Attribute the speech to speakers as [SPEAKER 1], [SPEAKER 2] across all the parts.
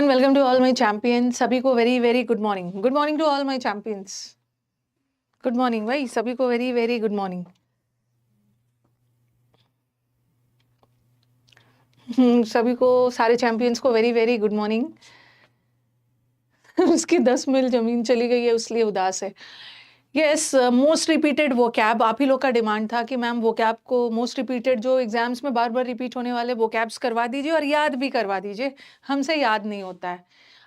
[SPEAKER 1] Morning, welcome to all my champions. सभी को very very good morning. Good morning to all my champions. Good morning भाई, सभी को very very good morning. सभी को, सारे चैंपियंस को वेरी वेरी गुड मॉर्निंग। उसकी 10 मील जमीन चली गई है इसलिए उदास है। यस, मोस्ट रिपीटेड वो कैब आप ही लोग का डिमांड था कि मैम वो कैब को मोस्ट रिपीटेड जो एग्जाम्स में बार बार रिपीट होने वाले वो कैब्स करवा दीजिए और याद भी करवा दीजिए। हमसे याद नहीं होता है,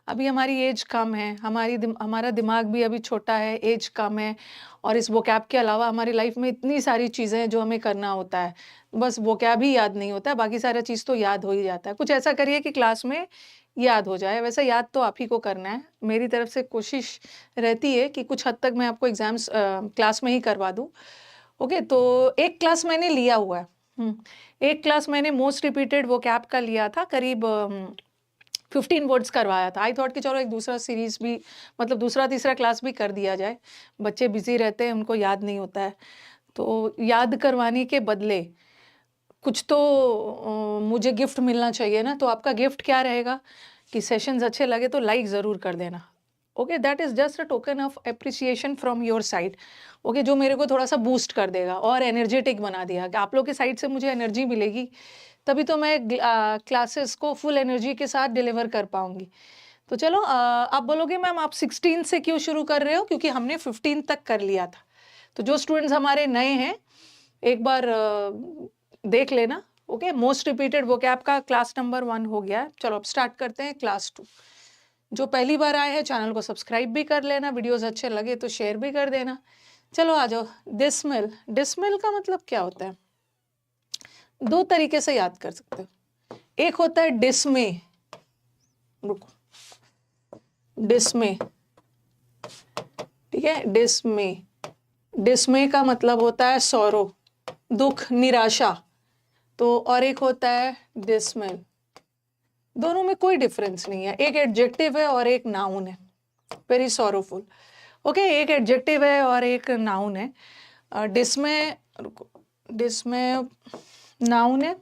[SPEAKER 1] अभी हमारी एज कम है, हमारा दिमाग भी अभी छोटा है, एज कम है, और इस वो कैब के अलावा हमारी लाइफ में इतनी सारी चीज़ें हैं जो हमें करना होता है। बस वो कैब ही याद नहीं होता है, बाकी सारा चीज़ तो याद हो ही जाता है। कुछ ऐसा करिए कि क्लास में याद हो जाए। वैसे याद तो आप ही को करना है, मेरी तरफ से कोशिश रहती है कि कुछ हद तक मैं आपको एग्जाम्स क्लास में ही करवा दूँ। ओके, तो एक क्लास मैंने लिया हुआ है। एक क्लास मैंने मोस्ट रिपीटेड वो कैब का लिया था, करीब 15 वर्ड्स करवाया था। आई थॉट कि चलो एक दूसरा सीरीज भी, मतलब दूसरा तीसरा क्लास भी कर दिया जाए। बच्चे बिजी रहते हैं, उनको याद नहीं होता है, तो याद करवाने के बदले कुछ तो मुझे गिफ्ट मिलना चाहिए ना। तो आपका गिफ्ट क्या रहेगा कि सेशंस अच्छे लगे तो लाइक ज़रूर कर देना। Okay, that is just a token of appreciation from your side. Okay, जो मेरे को थोड़ा सा बूस्ट कर देगा और एनर्जेटिक बना दिया कि आप लोग के साइड से मुझे एनर्जी मिलेगी, तभी तो मैं क्लासेस को फुल एनर्जी के साथ डिलीवर कर पाऊंगी। तो चलो, आप बोलोगे मैम आप 16 से क्यों शुरू कर रहे हो? क्योंकि हमने 15 तक कर लिया था। तो जो स्टूडेंट्स हमारे नए हैं, एक बार देख लेना। ओके, मोस्ट रिपीटेड वोकैब का क्लास नंबर 1 हो गया है। चलो अब स्टार्ट करते हैं क्लास 2। जो पहली बार आए हैं चैनल को सब्सक्राइब भी कर लेना, वीडियोस अच्छे लगे तो शेयर भी कर देना। चलो आ जाओ। डिसमिल, डिसमिल का मतलब क्या होता है? दो तरीके से याद कर सकते हो। एक होता है डिसमे, रुको, डिसमे, ठीक है, डिसमे। डिसमे का मतलब होता है सौरो, दुख, निराशा। तो और एक होता है डिसमिल। दोनों में कोई डिफरेंस नहीं है, एक एडजेक्टिव है और एक नाउन है। Very sorrowful. ओके, एक एडजेक्टिव है और एक नाउन है। डिसमे, रुको, डिसमे नाउन है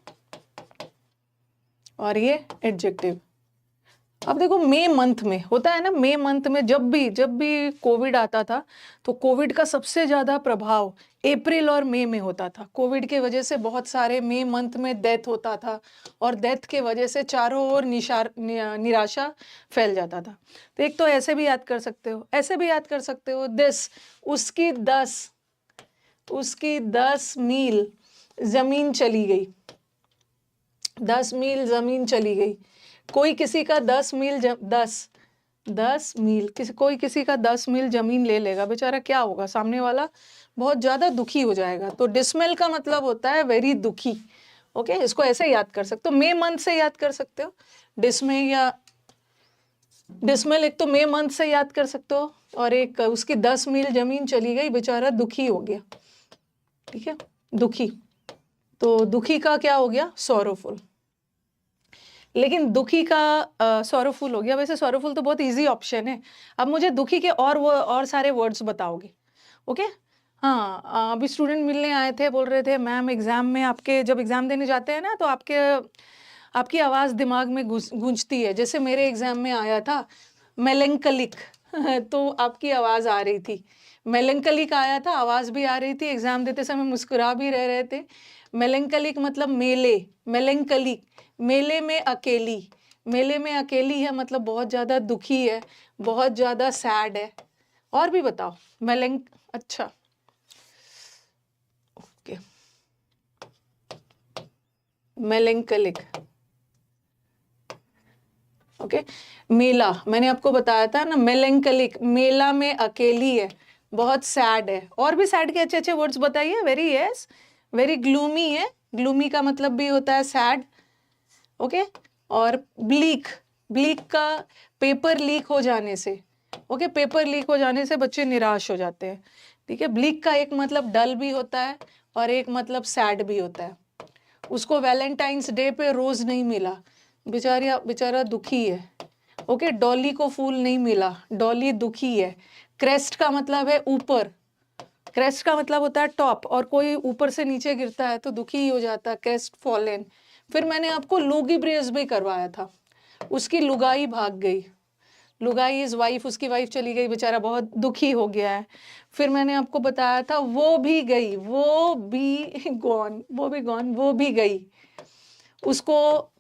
[SPEAKER 1] और ये एडजेक्टिव। अब देखो, मई मंथ में होता है ना, मई मंथ में जब भी कोविड आता था तो कोविड का सबसे ज्यादा प्रभाव अप्रैल और मई में होता था। कोविड के वजह से बहुत सारे मई मंथ में डेथ होता था और डेथ के वजह से चारों ओर निराशा फैल जाता था। तो एक तो ऐसे भी याद कर सकते हो, ऐसे भी याद कर सकते हो, दिस, उसकी 10 मील जमीन चली गई। 10 मील जमीन चली गई। कोई किसी का 10 मील कोई किसी का 10 मील जमीन ले लेगा, बेचारा क्या होगा? सामने वाला बहुत ज्यादा दुखी हो जाएगा। तो डिसमिल का मतलब होता है वेरी दुखी। ओके, इसको ऐसे याद कर सकते हो, मई मंथ से याद कर सकते हो डिसमिल, या डिसमिल एक तो मई मंथ से याद कर सकते हो, और एक उसकी 10 मील जमीन चली गई, बेचारा दुखी हो गया। ठीक है, दुखी। तो दुखी का क्या हो गया? सॉरोफुल। लेकिन दुखी का सॉरोफुल हो गया। वैसे सॉरोफुल तो बहुत इजी ऑप्शन है। अब मुझे दुखी के और सारे वर्ड्स बताओगे। ओके, हाँ, अभी स्टूडेंट मिलने आए थे, बोल रहे थे मैम एग्जाम में आपके, जब एग्जाम देने जाते हैं ना तो आपकी आवाज़ दिमाग में गूंजती है। जैसे मेरे एग्जाम में आया था मेलेंकलिक तो आपकी आवाज़ आ रही थी। मेलेंकलिक आया था, आवाज़ भी आ रही थी, एग्जाम देते समय मुस्कुरा भी रहे थे। मेलेंकलिक मतलब मेले, मेलेंकलिक मेले में अकेली, मेले में अकेली है मतलब बहुत ज़्यादा दुखी है, बहुत ज़्यादा सैड है। और भी बताओ। अच्छा, ओके, मेलेंकलिक। ओके, मेला, मैंने आपको बताया था ना, मेलेंकलिक, मेला में अकेली है, बहुत सैड है। और भी सैड के अच्छे अच्छे वर्ड्स बताइए। वेरी, यस, वेरी ग्लूमी है, ग्लूमी का मतलब भी होता है सैड। ओके, और ब्लीक, ब्लीक का पेपर लीक हो जाने से, ओके, पेपर लीक हो जाने से बच्चे निराश हो जाते हैं। ठीक है, ब्लीक का एक मतलब डल भी होता है और एक मतलब सैड भी होता है। उसको वैलेंटाइंस डे पे रोज नहीं मिला, बेचारा दुखी है। ओके, डॉली को फूल नहीं मिला, डॉली दुखी है। क्रेस्ट का मतलब है ऊपर, क्रेस्ट का मतलब होता है टॉप, और कोई ऊपर से नीचे गिरता है तो दुखी ही हो जाता है, क्रेस्ट फॉलन। फिर मैंने आपको लूगिब्रियस भी करवाया था। उसकी लुगाई भाग गई, लुगाई इज वाइफ, उसकी वाइफ चली गई, बेचारा बहुत दुखी हो गया है। फिर मैंने आपको बताया था वो भी गई, वो भी गॉन, वो भी गॉन, वो भी गई। उसको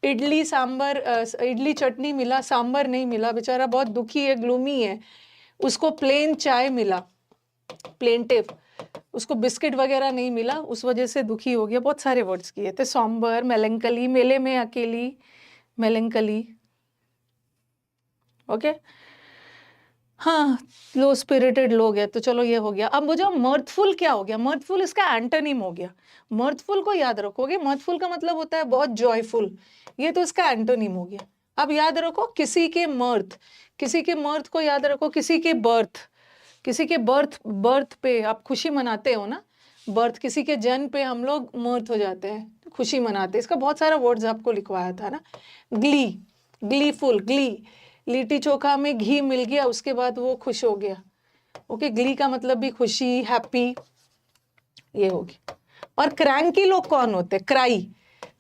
[SPEAKER 1] इडली सांबर इडली चटनी मिला, सांबर नहीं मिला, बेचारा बहुत दुखी है, ग्लूमी है। उसको प्लेन चाय मिला, प्लेंटिव, उसको बिस्किट वगैरह नहीं मिला, उस वजह से दुखी हो गया। बहुत सारे वर्ड्स किए थे, सॉम्बर, मेलंकली, मेले में अकेली, मेलंकली, ओके। हाँ, लो स्पिरिटेड लोग है, तो चलो ये हो गया। अब वो जो मर्थफुल क्या हो गया, मर्थफुल इसका एंटोनिम हो गया। मर्थफुल को याद रखोगे, मर्थफुल का मतलब होता है बहुत जॉयफुल, ये तो इसका एंटोनिम हो गया। अब याद रखो किसी के मर्थ, किसी के मर्थ को याद रखो, किसी के बर्थ, किसी के बर्थ, बर्थ पे आप खुशी मनाते हो ना, बर्थ, किसी के जन्म पे हम लोग मर्थ हो जाते हैं, खुशी मनाते हैं। इसका बहुत सारा वर्ड्स आपको लिखवाया था ना, Glee, gleeful, Glee, litti chokha में घी मिल गया, उसके बाद वो खुश हो गया, ओके। ग्ली का मतलब भी खुशी, हैप्पी, ये होगी। और क्रैंकी लोग कौन होते हैं, क्राई,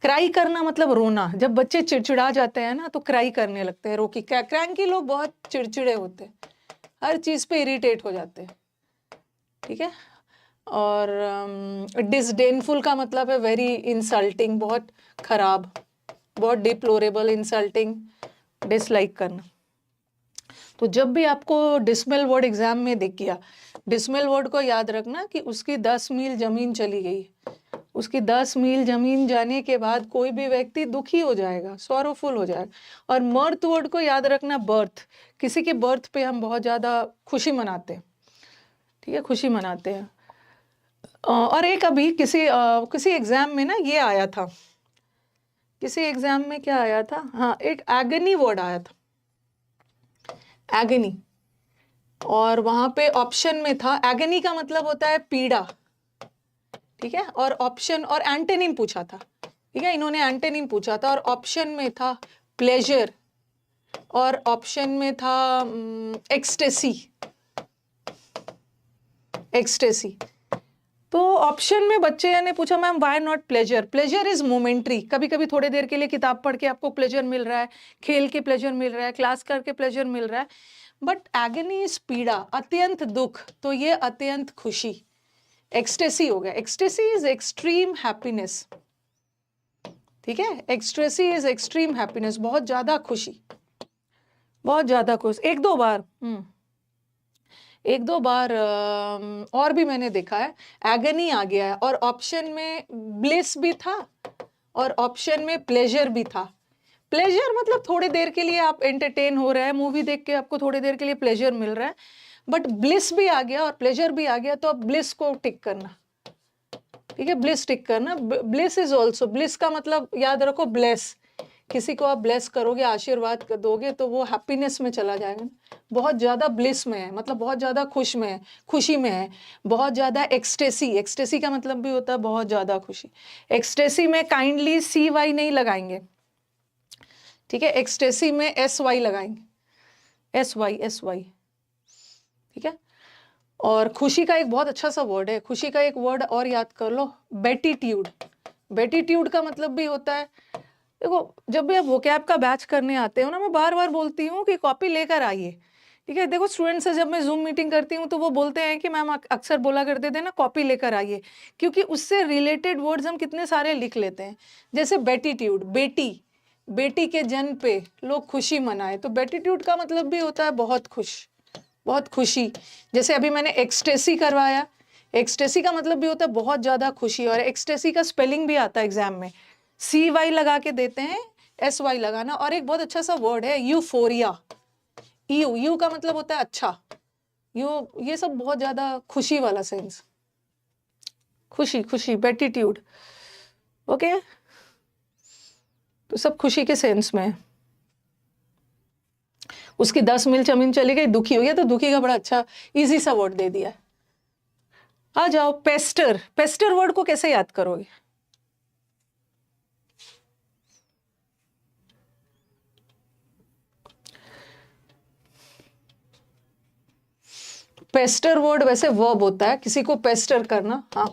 [SPEAKER 1] क्राई करना मतलब रोना, जब बच्चे चिड़चिड़ा जाते हैं ना तो क्राई करने लगते हैं, रोकी। क्रैंकी लोग बहुत चिड़चिड़े होते हैं, हर चीज पे इरिटेट हो जाते हैं, ठीक है। और डिसडेनफुल का मतलब है वेरी इंसल्टिंग, बहुत खराब, बहुत डिप्लोरेबल, इंसल्टिंग, डिसलाइक करना। तो जब भी आपको डिसमिल वर्ड एग्जाम में दिख गया, डिसमिल वर्ड को याद रखना कि उसकी 10 मील जमीन चली गई, उसकी 10 मील जमीन जाने के बाद कोई भी व्यक्ति दुखी हो जाएगा, सॉरोफुल हो जाएगा। और मर्थ वर्ड को याद रखना, बर्थ, किसी के बर्थ पे हम बहुत ज़्यादा खुशी मनाते हैं, ठीक है, खुशी मनाते हैं। और एक अभी किसी एग्जाम में ना ये आया था, किसी एग्जाम में क्या आया था, हाँ, एक एगनी वर्ड आया था, एगनी। और वहां पे ऑप्शन में था, एगनी का मतलब होता है पीड़ा, ठीक है। और ऑप्शन और एंटोनिम पूछा था, ठीक है, इन्होंने एंटोनिम पूछा था, और ऑप्शन में था प्लेजर, और ऑप्शन में था एक्सटेसी, एक्सटेसी। तो ऑप्शन में बच्चे ने पूछा ma'am why not pleasure, pleasure is momentary, कभी कभी थोड़ी देर के लिए किताब पढ़ के आपको प्लेजर मिल रहा है, खेल के प्लेजर मिल रहा है, क्लास करके प्लेजर मिल रहा है, बट एगनी इज पीड़ा, अत्यंत दुख, तो ये अत्यंत खुशी, एक्सटेसी हो गया। एक्सटेसी इज एक्सट्रीम हैप्पीनेस, ठीक है, एक्सटेसी इज एक्सट्रीम हैप्पीनेस, बहुत ज्यादा खुशी, बहुत ज्यादा खुश। एक दो बार एक दो बार और भी मैंने देखा है, एगनी आ गया है, और ऑप्शन में ब्लिस भी था, और ऑप्शन में प्लेजर भी था। प्लेजर मतलब थोड़ी देर के लिए आप एंटरटेन हो रहे हैं, मूवी देख के आपको थोड़ी देर के लिए प्लेजर मिल रहा है, बट ब्लिस भी आ गया और प्लेजर भी आ गया, तो आप ब्लिस को टिक करना, ठीक है, ब्लिस टिक करना। ब्लिस इज ऑल्सो, ब्लिस का मतलब याद रखो ब्लेस, किसी को आप ब्लेस करोगे, आशीर्वाद दोगे, तो वो हैप्पीनेस में चला जाएगा, बहुत ज्यादा ब्लिस में है, मतलब बहुत ज्यादा खुश में है, खुशी में है, बहुत ज्यादा एक्सटेसी, एक्सटेसी का मतलब भी होता है बहुत ज्यादा खुशी। एक्सटेसी में काइंडली सी वाई नहीं लगाएंगे, ठीक है, एक्सटेसी में एस वाई लगाएंगे, एस वाई, एस वाई, ठीक है। और खुशी का एक बहुत अच्छा सा वर्ड है, खुशी का एक वर्ड और याद कर लो, बेटीट्यूड। बेटीट्यूड का मतलब भी होता है, देखो जब भी आप वोकैब का बैच करने आते हो ना, मैं बार बार बोलती हूँ कि कॉपी लेकर आइए, ठीक है। देखो स्टूडेंट से जब मैं जूम मीटिंग करती हूँ तो वो बोलते हैं कि मैम अक्सर बोला करते थे ना कॉपी लेकर आइए, क्योंकि उससे रिलेटेड वर्ड्स हम कितने सारे लिख लेते हैं। जैसे बेटीट्यूड, बेटी, बेटी के जन्म पे लोग खुशी मनाए, तो बेटीट्यूड का मतलब भी होता है बहुत खुश, बहुत खुशी। जैसे अभी मैंने एक्सटेसी करवाया, एक्सटेसी का मतलब भी होता है बहुत ज्यादा खुशी, और एक्सटेसी का स्पेलिंग भी आता है एग्जाम में, सी वाई लगा के देते हैं, एस वाई लगाना। और एक बहुत अच्छा सा वर्ड है यूफोरिया, यू, यू का मतलब होता है अच्छा, यू, ये सब बहुत ज्यादा खुशी वाला सेंस, खुशी, खुशी, बेटीट्यूड, ओके, तो सब खुशी के सेंस में है। उसकी 10 मील जमीन चली गई, दुखी हो गया, तो दुखी का बड़ा अच्छा इजी सा वर्ड दे दिया है। आ जाओ पेस्टर, पेस्टर वर्ड को कैसे याद करोगे, पेस्टर वर्ड वैसे वर्ब होता है, किसी को पेस्टर करना, हाँ,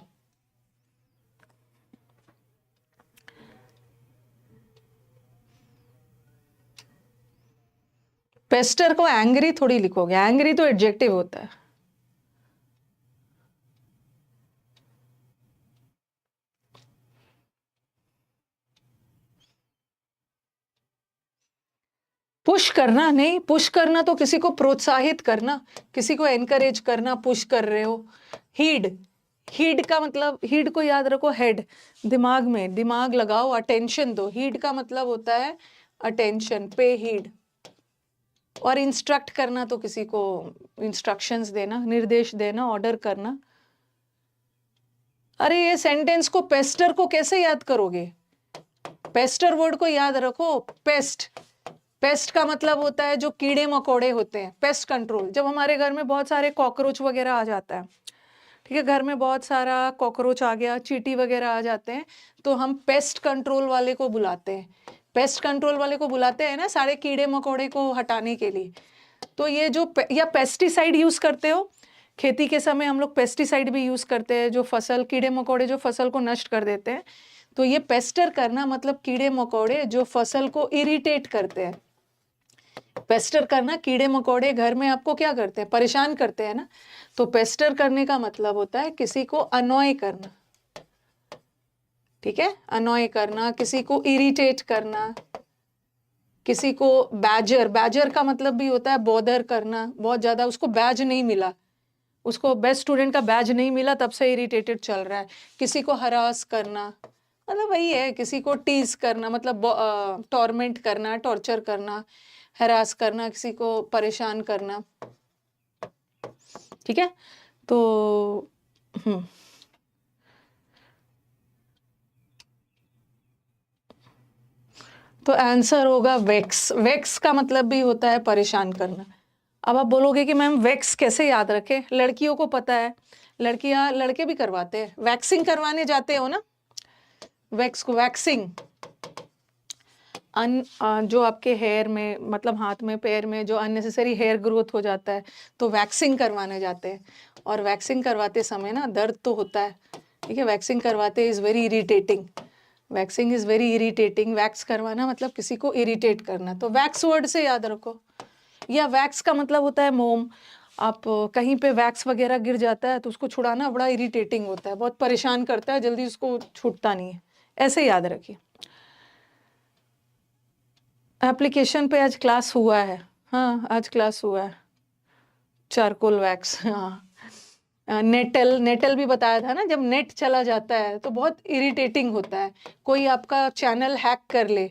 [SPEAKER 1] पेस्टर को एंग्री थोड़ी लिखोगे, एंग्री तो एडजेक्टिव होता है। पुश करना नहीं, पुश करना तो किसी को प्रोत्साहित करना, किसी को एनकरेज करना, पुश कर रहे हो। हीड, हीड का मतलब, हीड को याद रखो, हेड, दिमाग में, दिमाग लगाओ, अटेंशन दो। हीड का मतलब होता है अटेंशन, पे हीड। और इंस्ट्रक्ट करना तो किसी को इंस्ट्रक्शंस देना, निर्देश देना, ऑर्डर करना। अरे ये सेंटेंस को, पेस्टर को कैसे याद करोगे? पेस्टर वर्ड को याद रखो, पेस्ट। पेस्ट का मतलब होता है जो कीड़े मकोड़े होते हैं, पेस्ट कंट्रोल। जब हमारे घर में बहुत सारे कॉकरोच वगैरह आ जाता है, ठीक है, घर में बहुत सारा कॉकरोच आ गया, चींटी वगैरह आ जाते हैं, तो हम पेस्ट कंट्रोल वाले को बुलाते हैं। पेस्ट कंट्रोल वाले को बुलाते हैं ना, सारे कीड़े मकोड़े को हटाने के लिए। तो ये जो या पेस्टिसाइड यूज करते हो, खेती के समय हम लोग पेस्टिसाइड भी यूज करते हैं, जो फसल, कीड़े मकोड़े जो फसल को नष्ट कर देते हैं। तो ये पेस्टर करना मतलब कीड़े मकोड़े जो फसल को इरिटेट करते हैं। पेस्टर करना, कीड़े मकोड़े घर में आपको क्या करते हैं, परेशान करते हैं ना। तो पेस्टर करने का मतलब होता है किसी को अनॉय करना, ठीक है, अनॉय करना, किसी को इरिटेट करना, किसी को बैजर, बैजर का मतलब भी होता है बॉदर करना, बहुत ज्यादा उसको बैज नहीं मिला, उसको बेस्ट स्टूडेंट का बैज नहीं मिला, तब से इरिटेटेड चल रहा है। किसी को हरास करना मतलब वही है, किसी को टीज करना मतलब टॉर्मेंट करना, टॉर्चर करना, हरास करना, किसी को परेशान करना, ठीक है। तो तो आंसर होगा वेक्स। वेक्स का मतलब भी होता है परेशान करना। अब आप बोलोगे कि मैम वेक्स कैसे याद रखें? लड़कियों को पता है, लड़कियां, लड़के भी करवाते हैं, वैक्सिंग करवाने जाते हो ना, वैक्स को, वैक्सिंग जो आपके हेयर में, मतलब हाथ में, पैर में जो अननेसेसरी हेयर ग्रोथ हो जाता है, तो वैक्सिंग करवाने जाते हैं। और वैक्सिंग करवाते समय ना दर्द तो होता है, ठीक है, वैक्सिंग करवाते is very irritating, waxing is very irritating. Wax करवाना मतलब किसी को इरिटेट करना, तो वैक्स वर्ड से याद रखो। या वैक्स का मतलब होता है मोम। आप कहीं पे वैक्स वगैरह गिर जाता है तो उसको छुड़ाना बड़ा इरिटेटिंग होता है, बहुत परेशान करता है, जल्दी उसको छूटता नहीं है, ऐसे याद रखिए। एप्लीकेशन पे आज क्लास हुआ है, हाँ आज क्लास हुआ है, चारकोल वैक्स, हाँ। नेटल, नेटल भी बताया था ना, जब नेट चला जाता है तो बहुत इरिटेटिंग होता है। कोई आपका चैनल हैक कर ले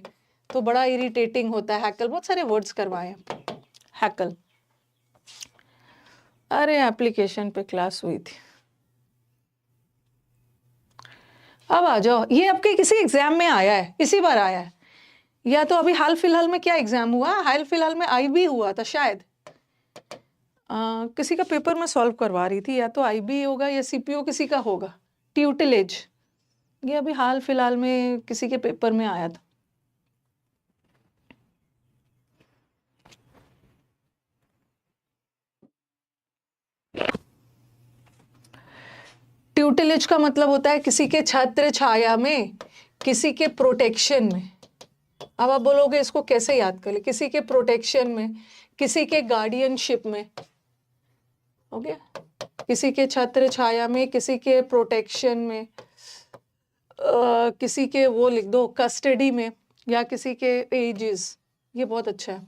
[SPEAKER 1] तो बड़ा इरिटेटिंग होता है। हैकल, बहुत सारे वर्ड्स करवाए, हैकल। अरे एप्लीकेशन पे क्लास हुई थी। अब आ जाओ, ये आपके किसी एग्जाम में आया है, इसी बार आया है, या तो अभी हाल फिलहाल में क्या एग्जाम हुआ, हाल फिलहाल में आईबी हुआ था शायद। किसी का पेपर में सॉल्व करवा रही थी, या तो आईबी होगा या सीपीओ किसी का होगा, ट्यूटिलेज। ये अभी हाल फिलहाल में किसी के पेपर में आया था। ट्यूटिलेज का मतलब होता है किसी के छत्र छाया में, किसी के प्रोटेक्शन में। अब आप बोलोगे इसको कैसे याद कर ले, किसी के प्रोटेक्शन में, किसी के गार्डियनशिप में, ओके, किसी के छत्र छाया में, किसी के प्रोटेक्शन में, किसी के वो लिख दो कस्टडी में, या किसी के एजेस, ये बहुत अच्छा है।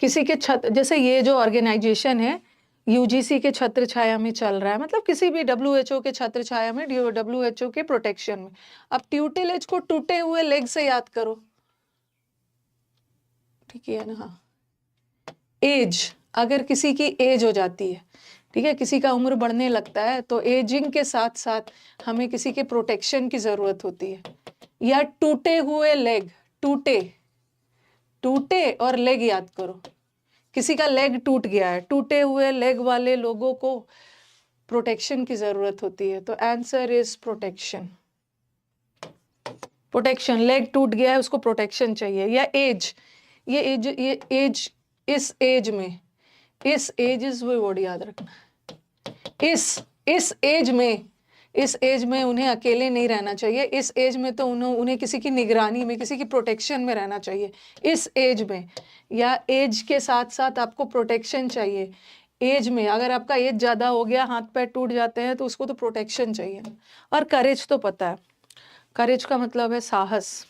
[SPEAKER 1] किसी के छत्र, जैसे ये जो ऑर्गेनाइजेशन है यूजीसी के छत्र छाया में चल रहा है, मतलब किसी भी डब्ल्यूएचओ के छत्र छाया में, डब्ल्यूएचओ के प्रोटेक्शन में। अब ट्यूटिलेज को टूटे हुए लेग से याद करो, ठीक है ना। हाँ, एज, अगर किसी की एज हो जाती है, ठीक है, किसी का उम्र बढ़ने लगता है, तो एजिंग के साथ साथ हमें किसी के प्रोटेक्शन की जरूरत होती है। या टूटे हुए लेग, टूटे, टूटे और लेग याद करो, किसी का लेग टूट गया है, टूटे हुए लेग वाले लोगों को प्रोटेक्शन की जरूरत होती है, तो answer is protection. Protection, leg टूट गया है उसको प्रोटेक्शन चाहिए। या एज, ये एज, इस एज में, इस एज इज वो वर्ड याद रखना, इस एज में इस एज में उन्हें अकेले नहीं रहना चाहिए, इस एज में तो उन्हें किसी की निगरानी में, किसी की प्रोटेक्शन में रहना चाहिए इस एज में, या एज के साथ साथ आपको प्रोटेक्शन चाहिए। एज में अगर आपका एज ज़्यादा हो गया, हाथ पैर टूट जाते हैं, तो उसको तो प्रोटेक्शन चाहिए। और करेज तो पता है, करेज का मतलब है साहस।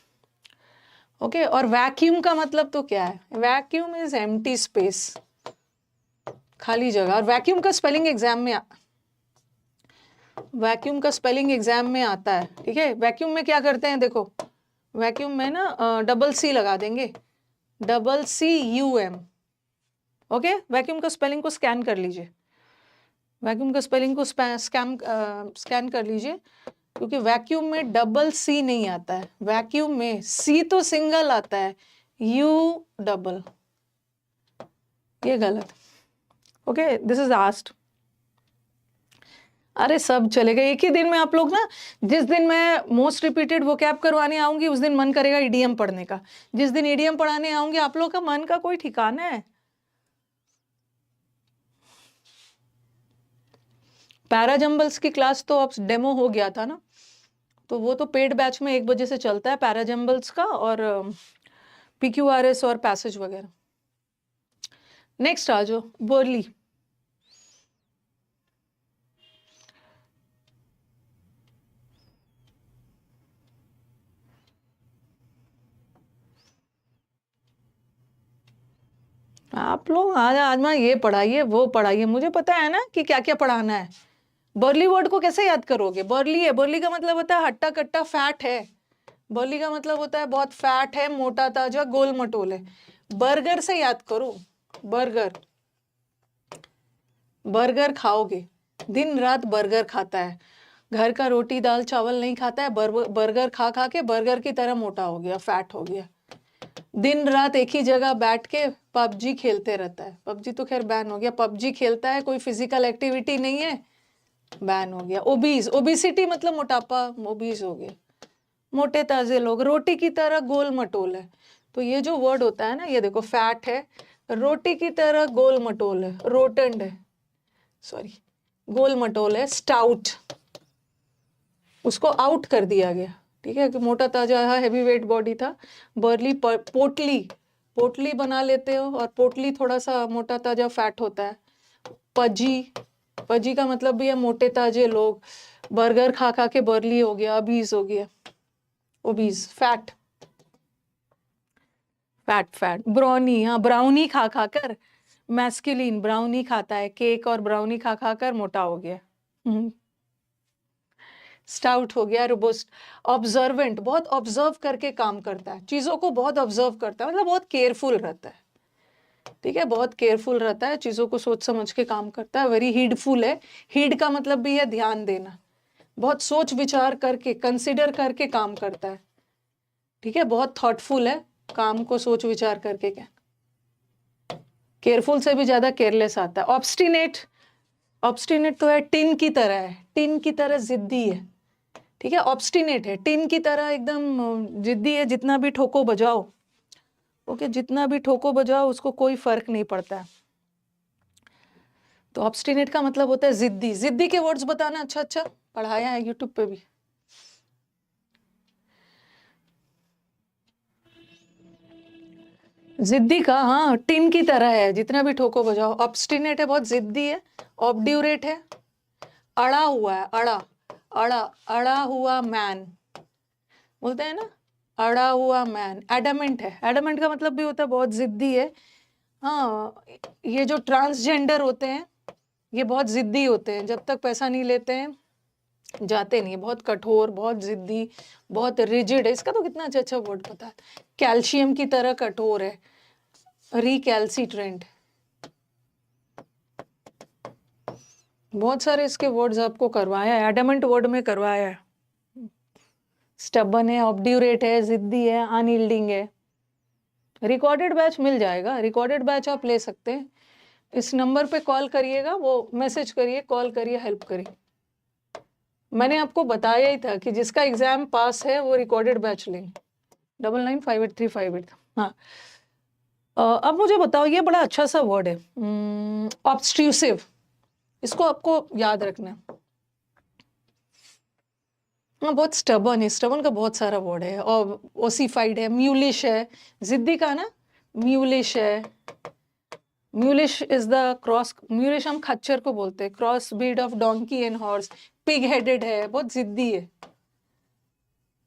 [SPEAKER 1] ओके, और वैक्यूम का मतलब तो क्या है? वैक्यूम इज एम्प्टी स्पेस, खाली जगह। और वैक्यूम का स्पेलिंग एग्जाम में आता है, ठीक है। वैक्यूम में क्या करते हैं, देखो वैक्यूम में ना डबल सी लगा देंगे, WCUM। ओके, वैक्यूम का स्पेलिंग को स्कैन कर लीजिए, वैक्यूम का स्पेलिंग को स्कैन कर लीजिए, क्योंकि वैक्यूम में डबल सी नहीं आता है, वैक्यूम में सी तो सिंगल आता है, U डबल, ये गलत। Okay, this is asked. अरे सब चलेगा एक ही दिन में। आप लोग ना, जिस दिन मैं मोस्ट रिपीटेड वोकैब करवाने आऊंगी, उस दिन मन करेगा ईडीएम पढ़ने का। जिस दिन ईडीएम पढ़ाने आऊंगी, आप लोग का मन का कोई ठिकाना है? पैराजम्बल्स की क्लास तो अब डेमो हो गया था ना, तो वो तो पेड बैच में 1 बजे से चलता है पैराजम्बल्स का, और PQRS और पैसेज वगैरह। नेक्स्ट आ जाओ, बोरली। आप लोग आज मैं ये पढ़ाइए वो पढ़ाइए, मुझे पता है ना कि क्या क्या पढ़ाना है। बर्ली वर्ड को कैसे याद करोगे? बर्ली है, बर्ली का मतलब होता है हट्टा कट्टा, फैट है। बर्ली का मतलब होता है बहुत फैट है, मोटा ताजा, गोल मटोल है। बर्गर से याद करो, बर्गर। बर्गर खाओगे, दिन रात बर्गर खाता है, घर का रोटी दाल चावल नहीं खाता है, बर्गर खा खा के बर्गर की तरह मोटा हो गया, फैट हो गया। दिन रात एक ही जगह बैठ के पबजी खेलते रहता है, पबजी तो खैर बैन हो गया, पबजी खेलता है, कोई फिजिकल एक्टिविटी नहीं है, बैन हो गया। ओबीज, ओबिसिटी मतलब मोटापा, ओबीज हो गया। मोटे ताजे लोग, रोटी की तरह गोल मटोल है। तो ये जो वर्ड होता है ना, ये देखो फैट है, रोटी की तरह गोल मटोल है, रोटेंड है, सॉरी गोल मटोल है, स्टाउट, उसको आउट कर दिया गया, ठीक है, कि मोटा ताजा हैवी वेट बॉडी था। बर्ली पोटली, पोटली बना लेते हो, और पोटली थोड़ा सा मोटा ताजा फैट होता है। पजी, पजी का मतलब भी है मोटे ताजे लोग, बर्गर खा खा के बर्ली हो गया, अबीज हो गया, obese, fat, fat fat. Brownie, हाँ ब्राउनी खा खा कर, मैस्कुलिन ब्राउनी खाता है, केक और ब्राउनी खा खा कर मोटा हो गया। स्टाउट हो गया, रोबस्ट। ऑब्जर्वेंट, बहुत ऑब्जर्व करके काम करता है, चीजों को बहुत ऑब्जर्व करता है, मतलब बहुत केयरफुल रहता है, ठीक है, बहुत केयरफुल रहता है, चीजों को सोच समझ के काम करता है। वेरी हीडफुल है, हीड का मतलब भी है ध्यान देना, बहुत सोच विचार करके, कंसिडर करके काम करता है, ठीक है, बहुत थॉटफुल है, काम को सोच विचार करके। क्या, केयरफुल से भी ज्यादा केयरलेस आता है। ऑब्स्टिनेट, ऑब्स्टिनेट तो है टिन की तरह है, टिन की तरह जिद्दी है, ठीक है, ऑब्स्टिनेट है, टिन की तरह एकदम जिद्दी है, जितना भी ठोको बजाओ, ओके, जितना भी ठोको बजाओ उसको कोई फर्क नहीं पड़ता है। तो ऑब्स्टिनेट का मतलब होता है जिद्दी। जिद्दी के वर्ड्स बताना, अच्छा अच्छा पढ़ाया है यूट्यूब पे भी। जिद्दी का, हाँ टिन की तरह है, जितना भी ठोको बजाओ। ऑब्स्टिनेट है, बहुत जिद्दी है। ऑब्ड्यूरेट है, अड़ा हुआ है, अड़ा, अड़ा, अड़ा हुआ मैन बोलते हैं ना, अड़ा हुआ मैन। एडमेंट है, एडमेंट का मतलब भी होता है बहुत जिद्दी है। हाँ, ये जो ट्रांसजेंडर होते हैं ये बहुत जिद्दी होते हैं, जब तक पैसा नहीं लेते हैं जाते नहीं, बहुत कठोर, बहुत जिद्दी, बहुत रिजिड है। इसका तो कितना अच्छा अच्छा वर्ड पता है, कैल्शियम की तरह कठोर है, रिकैल्सिट्रेंट, बहुत सारे इसके वर्ड्स आपको करवाया है, एडमेंट वर्ड में करवाया है। स्टबन है, ऑब्ड्यूरेट है, जिद्दी है, अनयील्डिंग है। रिकॉर्डेड बैच मिल जाएगा, रिकॉर्डेड बैच आप ले सकते हैं। इस नंबर पे कॉल करिएगा, वो मैसेज करिए, कॉल करिए, हेल्प करिए। मैंने आपको बताया ही था कि जिसका एग्जाम पास है वो रिकॉर्डेड बैच लेंगे। 995835 हाँ। अब मुझे बताओ, ये बड़ा अच्छा सा वर्ड है, ऑब्स्ट्रूसिव, इसको आपको याद रखना है। हाँ, बहुत स्टबर्न है, स्टबर्न का बहुत सारा वर्ड है, और ओसिफाइड है, म्यूलिश है, जिद्दी का ना, म्यूलिश है। म्यूलिश इज द क्रॉस, म्यूलिश हम खच्चर को बोलते हैं, cross breed of donkey and horse. Pig headed है, बहुत जिद्दी है,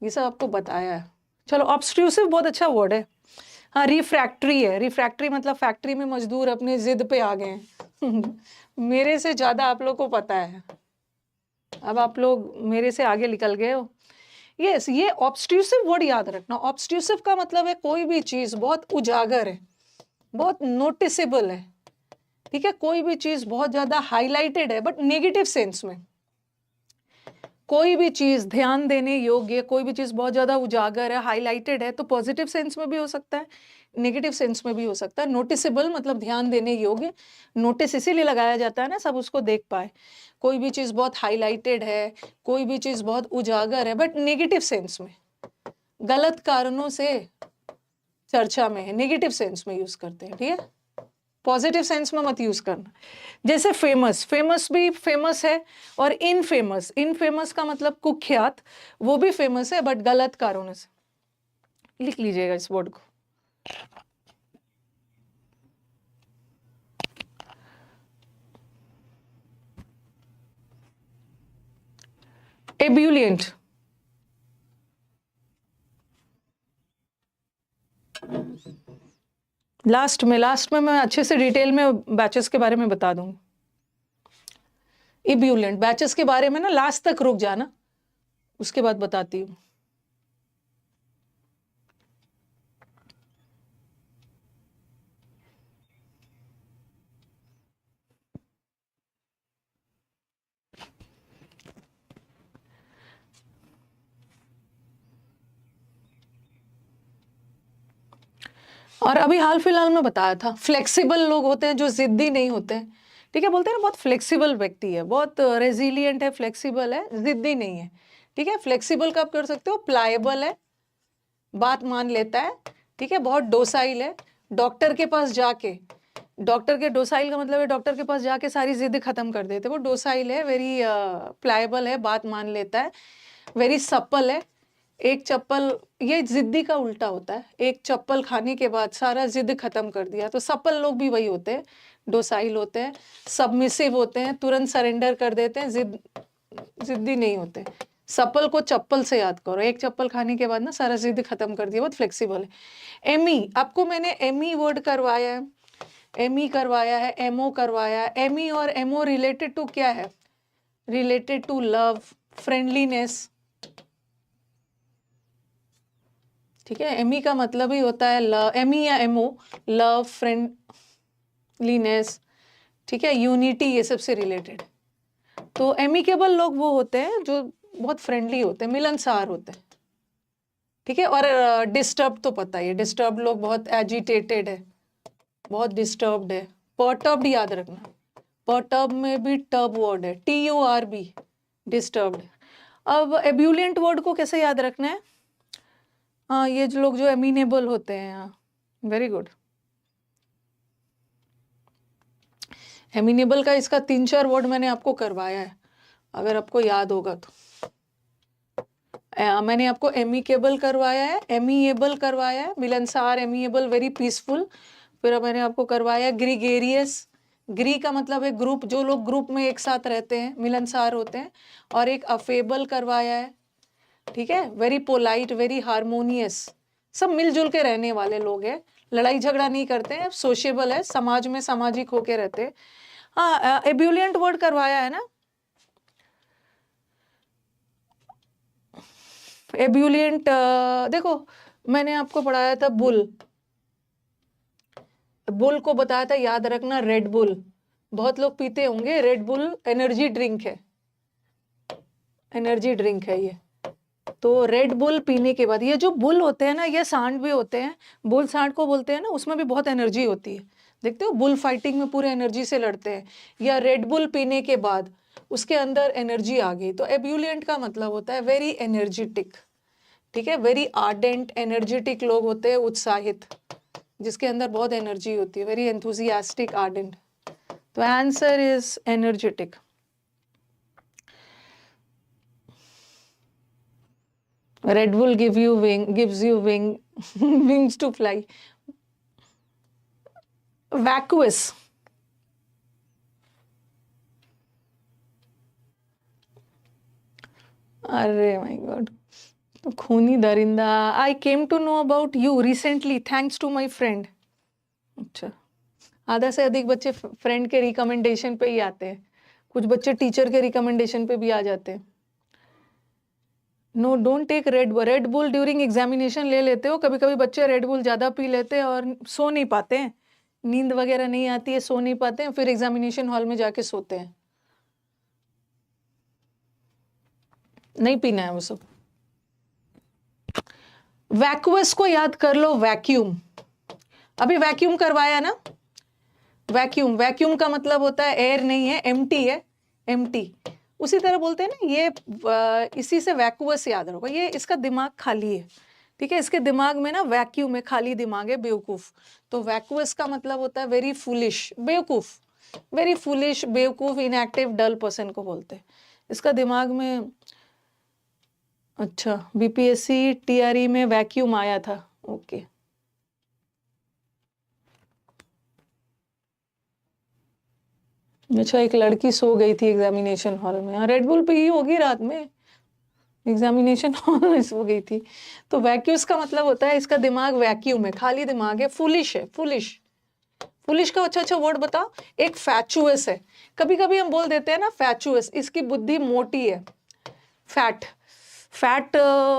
[SPEAKER 1] ये सब आपको बताया है। चलो, ऑब्स्ट्रूसिव बहुत अच्छा वर्ड है। हाँ, रिफ्रैक्टरी है, रिफ्रैक्टरी मतलब फैक्ट्री में मजदूर अपने जिद पे आ गए हैं। मेरे से ज्यादा आप लोग को पता है, अब आप लोग मेरे से आगे निकल गए हो। यस, ये ऑब्स्ट्रूसिव वर्ड याद रखना। ऑब्स्ट्रूसिव का मतलब है कोई भी चीज बहुत उजागर है, बहुत नोटिसेबल है, ठीक है, कोई भी चीज बहुत ज्यादा हाईलाइटेड है, बट नेगेटिव सेंस में। कोई भी चीज ध्यान देने योग्य, कोई भी चीज बहुत ज्यादा उजागर है, हाईलाइटेड है, तो पॉजिटिव सेंस में भी हो सकता है, नेगेटिव सेंस में भी हो सकता है। नोटिसेबल मतलब ध्यान देने योग्य, नोटिस इसीलिए लगाया जाता है ना, सब उसको देख पाए। कोई भी चीज बहुत हाईलाइटेड है, कोई भी चीज बहुत उजागर है, बट नेगेटिव सेंस में, गलत कारणों से चर्चा में है, नेगेटिव सेंस में यूज करते हैं, ठीक है, पॉजिटिव सेंस में मत यूज करना। जैसे फेमस, फेमस भी फेमस है, और इनफेमस, इनफेमस का मतलब कुख्यात, वो भी फेमस है बट गलत कारणों से। लिख लीजिएगा इस वर्ड को। एब्यूलिएंट, लास्ट में मैं अच्छे से डिटेल में बैचेस के बारे में बता दूंगी। एब्यूलिएंट बैचेस के बारे में ना लास्ट तक रुक जाना, उसके बाद बताती हूँ। और अभी हाल फिलहाल में बताया था, फ्लेक्सिबल लोग होते हैं जो जिद्दी नहीं होते हैं, ठीक है, बोलते हैं ना बहुत फ्लेक्सिबल व्यक्ति है, बहुत रेजिलियंट है, फ्लेक्सिबल है, जिद्दी नहीं है, ठीक है। फ्लेक्सिबल कब कर सकते हो, प्लायबल है, बात मान लेता है, ठीक है, बहुत डोसाइल है, डॉक्टर के पास जाके, डॉक्टर के डोसाइल का मतलब है डॉक्टर के पास जाके सारी जिद खत्म कर देते, वो डोसाइल है, वेरी प्लायबल है, बात मान लेता है, वेरी सप्पल है। एक चप्पल, ये जिद्दी का उल्टा होता है, एक चप्पल खाने के बाद सारा जिद खत्म कर दिया, तो सप्पल लोग भी वही होते हैं, डोसाइल होते हैं, सबमिसिव होते हैं, तुरंत सरेंडर कर देते हैं, जिद्दी नहीं होते। सप्पल को चप्पल से याद करो, एक चप्पल खाने के बाद ना सारा जिद खत्म कर दिया, बहुत फ्लेक्सिबल है। एमी, आपको मैंने एमी वर्ड करवाया है, एमी करवाया है, एमओ करवाया है। एमी और एमओ रिलेटेड टू क्या है, रिलेटेड टू लव, फ्रेंडलीनेस, ठीक है। एमी का मतलब ही होता है लव, एमी या एमओ, लव, फ्रेंडलीनेस, ठीक है, यूनिटी, ये सब से रिलेटेड। तो एमिकेबल लोग वो होते हैं जो बहुत फ्रेंडली होते हैं, मिलनसार होते हैं, ठीक है। और डिस्टर्ब तो पता ही है, डिस्टर्ब लोग बहुत एजिटेटेड है, बहुत डिस्टर्ब्ड है। पर्टर्ब्ड याद रखना, पर्टर्ब में भी टर्ब वर्ड है, TURB, डिस्टर्ब्ड। अब एब्यूलिएंट वर्ड को कैसे याद रखना है, हाँ, ये जो लोग जो एमिनेबल होते हैं, हाँ, वेरी गुड। एमिनेबल का इसका 3-4 वर्ड मैंने आपको करवाया है, अगर आपको याद होगा तो। मैंने आपको एमिकेबल करवाया है, एमिएबल करवाया है, मिलनसार, एमिएबल, वेरी पीसफुल। फिर मैंने आपको करवाया ग्रीगेरियस, ग्री का मतलब है ग्रुप, जो लोग ग्रुप में एक साथ रहते हैं, मिलनसार होते हैं। और एक अफेबल करवाया है, ठीक है, वेरी पोलाइट, वेरी हार्मोनियस, सब मिलजुल के रहने वाले लोग हैं, लड़ाई झगड़ा नहीं करते हैं, सोशेबल है, समाज में सामाजिक होके रहते हैं। हाँ, एब्यूलिएंट वर्ड करवाया है ना, एब्यूलिएंट, देखो मैंने आपको पढ़ाया था बुल, बुल को बताया था याद रखना रेड बुल, बहुत लोग पीते होंगे, रेड बुल एनर्जी ड्रिंक है, एनर्जी ड्रिंक है ये। तो रेड बुल पीने के बाद, ये जो बुल होते हैं ना, ये सांड भी होते हैं, बुल सांड को बोलते हैं ना, उसमें भी बहुत एनर्जी होती है, देखते हो बुल फाइटिंग में पूरे एनर्जी से लड़ते हैं, या रेड बुल पीने के बाद उसके अंदर एनर्जी आ गई, तो एब्यूलिएंट का मतलब होता है वेरी एनर्जेटिक, ठीक है, वेरी आर्डेंट, एनर्जेटिक लोग होते हैं, उत्साहित, जिसके अंदर बहुत एनर्जी होती है, वेरी एंथुजियास्टिक, आर्डेंट। तो answer is energetic. Red Bull gives you wings to fly. Vacuous. अरे माय गॉड, तो खूनी दरिंदा. I came to know about you recently thanks to my friend. अच्छा, आधा से अधिक बच्चे फ्रेंड के रिकमेंडेशन पे ही आते हैं, कुछ बच्चे टीचर के रिकमेंडेशन पे भी आ जाते हैं. No don't take Red Bull during examination. ले लेते हो कभी कभी बच्चे रेड बुल ज़्यादा पी लेते हैं और सो नहीं पाते हैं, नींद वगैरह नहीं आती है, सो नहीं पाते हैं, फिर एग्जामिनेशन हॉल में जाके सोते हैं. नहीं पीना है वो सब. वैक्यूअस को याद कर लो, वैक्यूम. अभी वैक्यूम करवाया ना, वैक्यूम का मतलब होता है एयर नहीं है, एम्प्टी है, एम्प्टी. उसी तरह बोलते हैं ना ये, इसी से वैक्यूअस याद रखो. ये इसका दिमाग खाली है, ठीक है, इसके दिमाग में ना वैक्यूम है, खाली दिमाग है, बेवकूफ. तो वैक्यूअस का मतलब होता है वेरी फुलिश, बेवकूफ, वेरी फुलिश, बेवकूफ, इनएक्टिव, डल पर्सन को बोलते हैं. इसका दिमाग में. अच्छा, बीपीएससी टीआरई में वैक्यूम आया था. ओके. अच्छा, एक लड़की सो गई थी एग्जामिनेशन हॉल में. रेड बुल पी होगी रात में, एग्जामिनेशन हॉल में सो गई थी. तो वैक्यूस का मतलब होता है इसका दिमाग वैक्यूम है, खाली दिमाग है, फुलिश है. फुलिश, फुलिश का अच्छा ववर्ड बताओ. एक फैचुअस है. कभी कभी हम बोल देते हैं ना फैचुअस, इसकी बुद्धि मोटी है. फैट,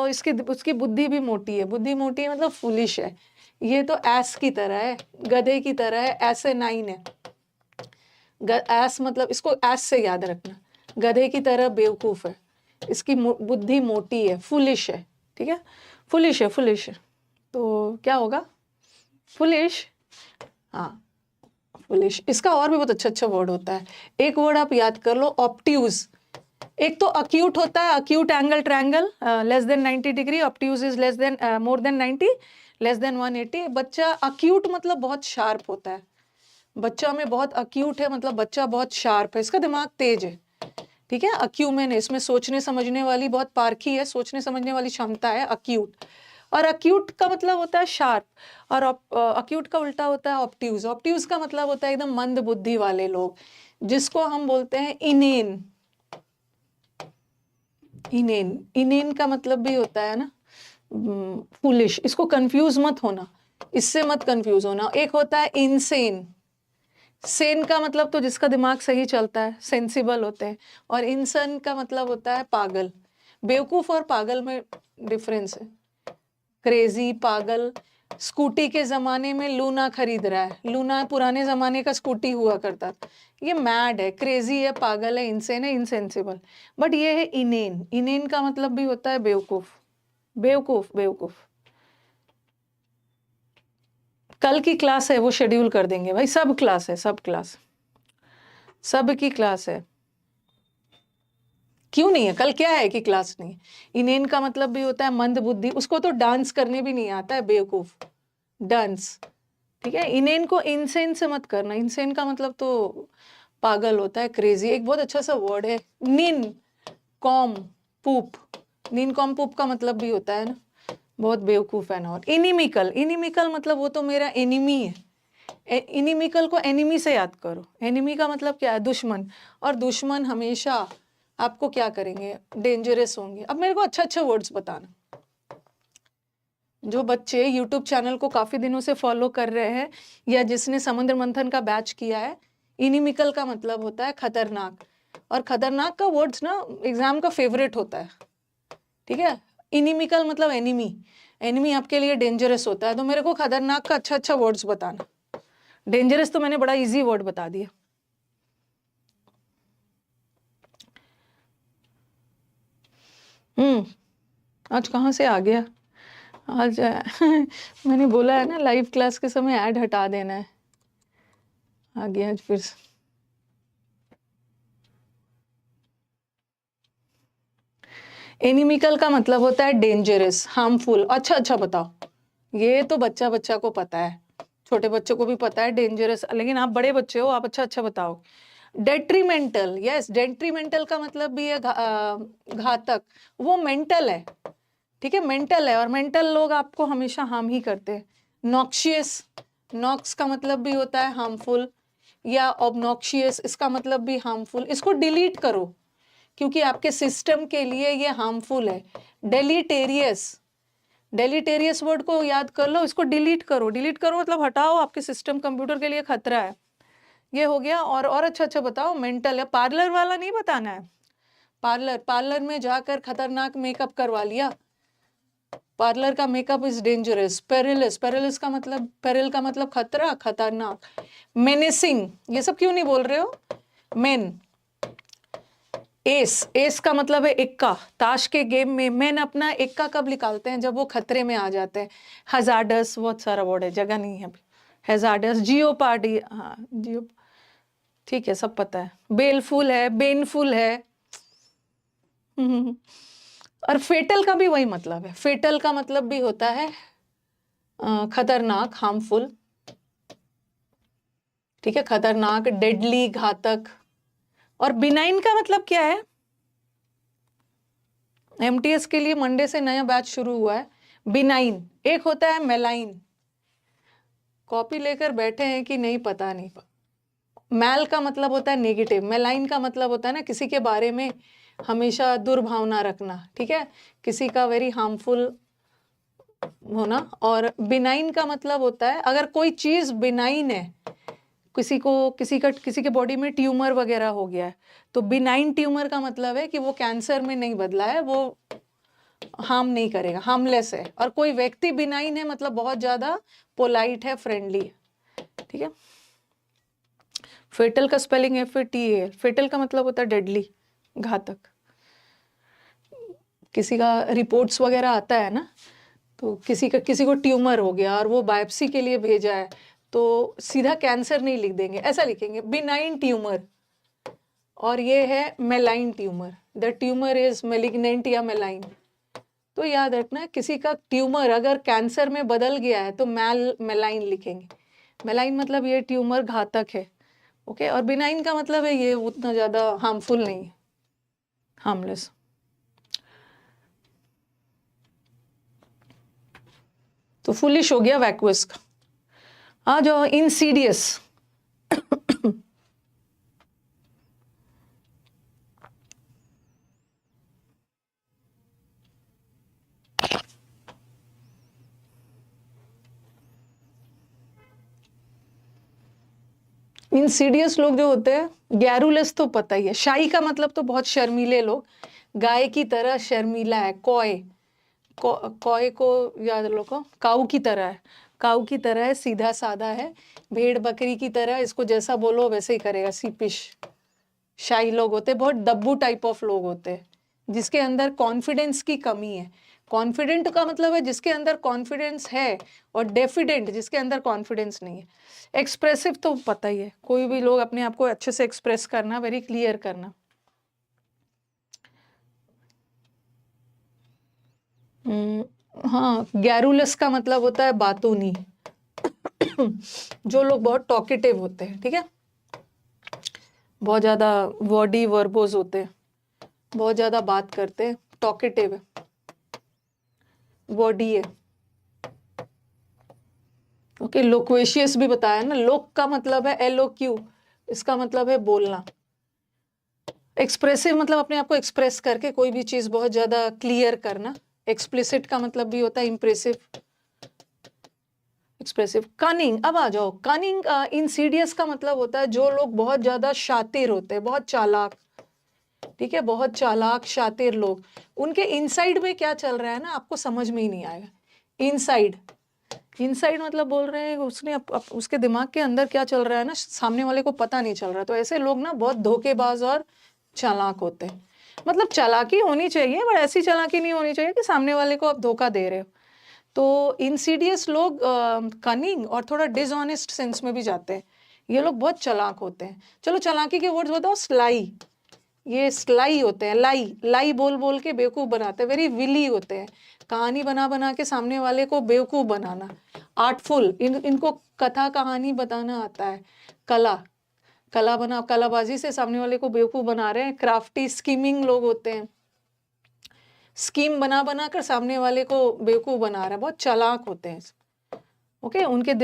[SPEAKER 1] इसकी उसकी बुद्धि भी मोटी है. बुद्धि मोटी है मतलब फुलिश है. ये तो एस की तरह है, गधे की तरह है, ऐसे 9 है. एस मतलब इसको एस से याद रखना, गधे की तरह बेवकूफ है, इसकी बुद्धि मोटी है, फुलिश है. ठीक है, फुलिश है, फुलिश है. तो क्या होगा? फुलिश. हाँ, फुलिश. इसका और भी बहुत अच्छा वर्ड होता है. एक वर्ड आप याद कर लो, ऑप्ट्यूज. एक तो अक्यूट होता है, acute angle triangle, less than 90 degree. Obtuse is less than, more than 90, less than 180. बच्चा अक्यूट मतलब बहुत शार्प होता है. बच्चा में बहुत अक्यूट है मतलब बच्चा बहुत शार्प है, इसका दिमाग तेज है. ठीक है, अक्यूमेन है, इसमें सोचने समझने वाली बहुत पारखी है, सोचने समझने वाली क्षमता है, अक्यूट. और अक्यूट का मतलब होता है शार्प, और अक्यूट का उल्टा होता है ऑप्ट्यूज. ऑप्ट्यूज का मतलब होता है एकदम मंद बुद्धि वाले लोग, जिसको हम बोलते हैं इनेन. इनेन का मतलब भी होता है ना फुलिश. इसको कंफ्यूज मत होना, इससे मत कंफ्यूज होना. एक होता है इनसेन. सेन का मतलब तो जिसका दिमाग सही चलता है, सेंसिबल होते हैं. और इंसान का मतलब होता है पागल. बेवकूफ और पागल में डिफरेंस है. क्रेजी, पागल. स्कूटी के जमाने में लूना खरीद रहा है, लूना पुराने जमाने का स्कूटी हुआ करता था. ये मैड है, क्रेजी है, पागल है, इनसेन है, इनसेंसिबल. बट ये है इनेन. इनेन का मतलब भी होता है बेवकूफ, बेवकूफ, बेवकूफ. कल की क्लास है वो शेड्यूल कर देंगे भाई, सब क्लास है, सब क्लास, सब की क्लास है. क्यों नहीं है? कल क्या है कि क्लास नहीं? इनेन का मतलब भी होता है मंद बुद्धि. उसको तो डांस करने भी नहीं आता है, बेवकूफ. डांस. ठीक है, इनेन को इनसेन से मत करना. इनसेन का मतलब तो पागल होता है, क्रेजी. एक बहुत अच्छा सा वर्ड है, निन कॉम पूप. निन कॉम पूप का मतलब भी होता है ना बहुत बेवकूफ है ना. और इनिमिकल, इनिमिकल मतलब वो तो मेरा एनिमी है. इनिमिकल को एनिमी से याद करो. एनिमी का मतलब क्या है? दुश्मन. और दुश्मन हमेशा आपको क्या करेंगे? डेंजरस होंगे. अब मेरे को अच्छा वर्ड्स बताना. जो बच्चे यूट्यूब चैनल को काफी दिनों से फॉलो कर रहे हैं या जिसने समुद्र मंथन का बैच किया है, इनिमिकल का मतलब होता है खतरनाक. और खतरनाक का वर्ड्स ना एग्जाम का फेवरेट होता है. ठीक है, इनिमिकल मतलब एनिमी. एनिमी आपके लिए डेंजरस होता है. तो मेरे को खतरनाक का अच्छा वर्ड्स बताना. डेंजरस तो मैंने बड़ा इजी वर्ड बता दिया. आज कहाँ से आ गया? आज मैंने बोला है ना लाइव क्लास के समय ऐड हटा देना है. आ गया आज फिर से. एनिमिकल का मतलब होता है डेंजरस, हार्मफुल. अच्छा बताओ. ये तो बच्चा को पता है, छोटे बच्चों को भी पता है डेंजरस, लेकिन आप बड़े बच्चे हो, आप अच्छा बताओ. डेट्रीमेंटल. यस, डेट्रीमेंटल का मतलब भी है घातक. वो मेंटल है, ठीक है, मेंटल है, और मेंटल लोग आपको हमेशा हार्म ही करते हैं। नॉक्शियस, नॉक्स का मतलब भी होता है हार्मफुल, या ऑबनॉक्शियस, इसका मतलब भी हार्मफुल। इसको डिलीट करो क्योंकि आपके सिस्टम के लिए ये हार्मफुल है। डेलीटेरियस, डेलीटेरियस वर्ड को याद कर लो, इसको डिलीट करो। डिलीट करो मतलब हटाओ, आपके सिस्टम कंप्यूटर के लिए खतरा है। ये हो गया। और अच्छा अच्छा बताओ, मेंटल है। पार्लर वाला नहीं बताना है। पार्लर, पार्लर में जाकर खतरनाक मेकअप करवा लिया। पार्लर का makeup is dangerous. Perilous, perilous का मतलब, पेरिल का मतलब खतरा, खतरनाक। मेनेसिंग, ये सब क्यों नहीं बोल रहे हो? मेन। एस, एस का मतलब है इक्का। ताश के गेम में मैन अपना इक्का कब निकालते हैं? जब वो खतरे में आ जाते हैं। हजार्डस, बहुत सारा वर्ड है, जगह नहीं है। हजार्डस, जियोपार्डी, हाँ जियो, ठीक है, सब पता है। बेलफुल है, बेनफुल है। और फेटल का भी वही मतलब है। फेटल का मतलब भी होता है खतरनाक, हार्मफुल। ठीक है, खतरनाक, डेडली, घातक। और बिनाइन का मतलब क्या है? एमटीएस के लिए मंडे से नया बैच शुरू हुआ है। बिनाइन, एक होता है मेलाइन। कॉपी लेकर बैठे हैं कि नहीं पता नहीं। मैल का मतलब होता है नेगेटिव, मेलाइन का मतलब होता है ना किसी के बारे में हमेशा दुर्भावना रखना। ठीक है, किसी का वेरी हार्मफुल होना। और बिनाइन का मतलब होता है अगर कोई चीज बिनाइन है, किसी के बॉडी में ट्यूमर वगैरह हो गया है, तो बिनाइन ट्यूमर का मतलब है कि वो कैंसर में नहीं बदला है, वो हार्म नहीं करेगा, हार्मलेस है। और कोई व्यक्ति बिनाइन है मतलब बहुत ज्यादा पोलाइट है, फ्रेंडली है। ठीक है, फेटल का स्पेलिंग है फिर TA। फेटल का मतलब होता है डेडली, घातक। किसी का रिपोर्ट्स वगैरह आता है ना, तो किसी को ट्यूमर हो गया और वो बायोप्सी के लिए भेजा है, तो सीधा कैंसर नहीं लिख देंगे, ऐसा लिखेंगे बिनाइन ट्यूमर। और ये है मेलाइन tumour, the tumour is malignant या मेलाइन। तो याद रखना, किसी का ट्यूमर अगर कैंसर में बदल गया है तो मेलाइन लिखेंगे। मेलाइन मतलब ये ट्यूमर घातक है। ओके, और बिनाइन का मतलब है ये उतना ज्यादा हार्मफुल नहीं है, हार्मलेस। तो फुलिश हो गया वैक्वस का। आ जाओ इंसीडियस। इंसीडियस लोग जो होते हैं, गैरुलस तो पता ही है। शाई का मतलब तो बहुत शर्मीले लोग, गाय की तरह शर्मीला है। कॉय, कॉय को याद रखो, काऊ की तरह है। काऊ की तरह है, सीधा साधा है। भेड़ बकरी की तरह, इसको जैसा बोलो वैसे ही करेगा, सीपिश। शाही लोग होते हैं, बहुत डब्बू टाइप ऑफ लोग होते हैं, जिसके अंदर कॉन्फिडेंस की कमी है। कॉन्फिडेंट का मतलब है जिसके अंदर कॉन्फिडेंस है, और डेफिडेंट जिसके अंदर कॉन्फिडेंस नहीं है। एक्सप्रेसिव तो पता ही है, कोई भी लोग अपने आप को अच्छे से एक्सप्रेस करना, वेरी क्लियर करना। हाँ, गैरुलस का मतलब होता है बातूनी। जो लोग बहुत टॉकेटिव होते हैं, ठीक है, बहुत ज्यादा वर्डी वर्बोज होते हैं, बहुत ज्यादा बात करते हैं, टॉकेटिव है, वर्डी है। ओके, लोक्वेशियस भी बताया ना, लोक का मतलब है LOQ, इसका मतलब है बोलना। एक्सप्रेसिव मतलब अपने आप को एक्सप्रेस करके कोई भी चीज बहुत ज्यादा क्लियर करना। एक्सप्लिसिट का मतलब भी होता है इम्प्रेसिव, एक्सप्रेसिव। कनिंग, अब आ जाओ कनिंग। इंसीडियस का मतलब होता है जो लोग बहुत ज्यादा शातिर होते हैं, बहुत चालाक। ठीक है, बहुत चालाक शातिर लोग, उनके इनसाइड में क्या चल रहा है ना, आपको समझ में ही नहीं आएगा। इनसाइड, इनसाइड मतलब बोल रहे हैं उसने उसके दिमाग के अंदर क्या चल रहा है ना, सामने वाले को पता नहीं चल रहा। तो ऐसे लोग ना बहुत धोखेबाज और चालाक होते हैं। मतलब चालाकी होनी चाहिए, बट ऐसी चालाकी नहीं होनी चाहिए कि सामने वाले को आप धोखा दे रहे हो। तो इंसीडियस लोग कनिंग और थोड़ा डिसऑनेस्ट सेंस में भी जाते हैं। ये लोग बहुत चालाक होते हैं। चलो चालाकी के वर्ड्स बताओ। स्लाई, ये स्लाई होते हैं, लाई लाई बोल बोल के बेवकूफ बनाते हैं, वेरी विली होते हैं, कहानी बना बना के सामने वाले को बेवकूफ बनाना। आर्टफुल, इनको कथा कहानी बताना आता है। कला, कलाबाजी से सामने वाले को बेवकूफ बना रहे हैं। क्राफ्टी, स्कीमिंग लोग होते हैं। स्कीम बना बना कर सामने वाले को बेवकूफ़ बना रहा है, बहुत चालाक होते हैं। ओके, उनके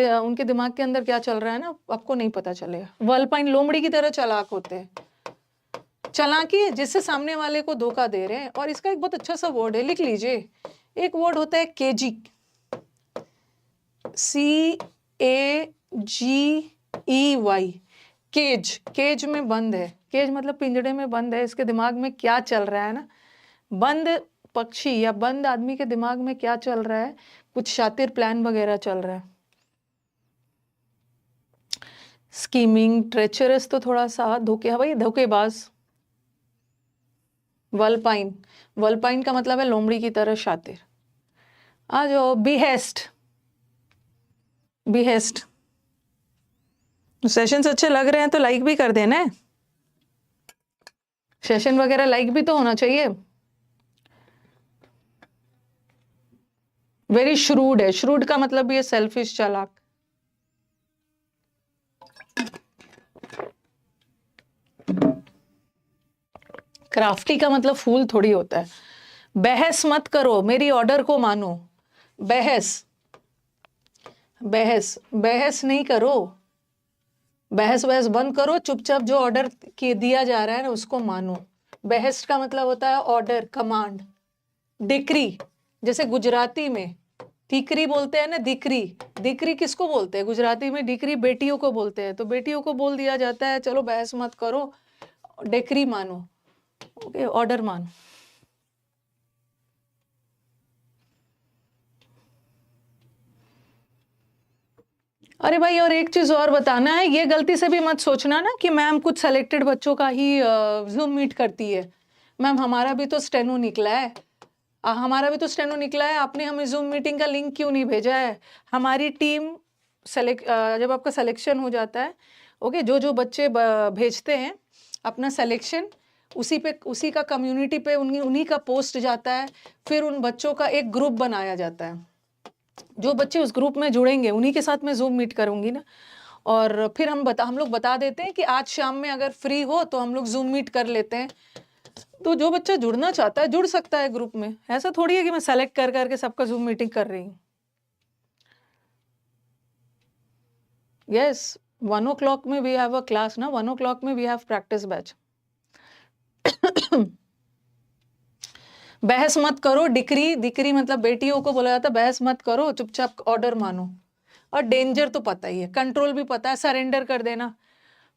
[SPEAKER 1] दिमाग के अंदर क्या चल रहा है ना, आपको नहीं पता चलेगा। वल्पाइन लोमड़ी की तरह चालाक होते हैं। चालाकी है जिससे सामने वाले को धोखा दे रहे हैं। और इसका एक बहुत अच्छा सा वर्ड है, लिख लीजिए। एक वर्ड होता है केजी, CAGEY, केज। केज में बंद है, केज मतलब पिंजड़े में बंद है। इसके दिमाग में क्या चल रहा है ना, बंद पक्षी या बंद आदमी के दिमाग में क्या चल रहा है, कुछ शातिर प्लान वगैरह चल रहा है। स्कीमिंग, ट्रेचरस तो थोड़ा सा धोखे, भाई धोखेबाज। वल्पाइन, वल्पाइन का मतलब है लोमड़ी की तरह शातिर। आ जाओ, बिहेस्ट। बिहेस्ट, सेशंस अच्छे लग रहे हैं तो लाइक भी कर देना है। सेशन वगैरह लाइक भी तो होना चाहिए। वेरी श्रूड है, श्रूड का मतलब भी है सेल्फिश, चालाक। क्राफ्टी का मतलब फूल थोड़ी होता है। बहस मत करो, मेरी ऑर्डर को मानो। बहस, बहस बहस नहीं करो, बहस बहस बंद करो, चुपचाप जो ऑर्डर दिया जा रहा है ना उसको मानो। बहस का मतलब होता है ऑर्डर, कमांड। डिक्री, जैसे गुजराती में ठीकरी बोलते हैं ना, दिकरी। दिकरी किसको बोलते हैं गुजराती में? डिक्री बेटियों को बोलते हैं। तो बेटियों को बोल दिया जाता है, चलो बहस मत करो, डिक्री मानो, ओके, ऑर्डर मानो। अरे भाई, और एक चीज और बताना है, ये गलती से भी मत सोचना ना कि मैम कुछ सेलेक्टेड बच्चों का ही जूम मीट करती है। मैम हमारा भी तो स्टेनो निकला है, हमारा भी तो स्टेनो निकला है, आपने हमें जूम मीटिंग का लिंक क्यों नहीं भेजा है? हमारी टीम जब आपका सिलेक्शन हो जाता है, ओके, जो जो बच्चे भेजते हैं अपना सिलेक्शन, उसी का कम्युनिटी पे उन्हीं का पोस्ट जाता है। फिर उन बच्चों का एक ग्रुप बनाया जाता है। जो बच्चे उस ग्रुप में जुड़ेंगे उन्हीं के साथ मैं जूम मीट करूंगी ना। और फिर हम लोग बता देते हैं कि आज शाम में अगर फ्री हो तो हम लोग जूम मीट कर लेते हैं। तो जो बच्चा जुड़ना चाहता है जुड़ सकता है ग्रुप में। ऐसा थोड़ी है कि मैं सेलेक्ट कर करके सबका जूम मीटिंग कर रही हूँ। यस, 1 o'clock में वी हैव अ क्लास ना, 1 o'clock में वी हैव प्रैक्टिस बैच। बहस मत करो, डिक्री, दिक्री मतलब बेटियों को बोला जाता है, बहस मत करो, चुपचाप ऑर्डर मानो। और डेंजर तो पता ही है, कंट्रोल भी पता है, सरेंडर कर देना।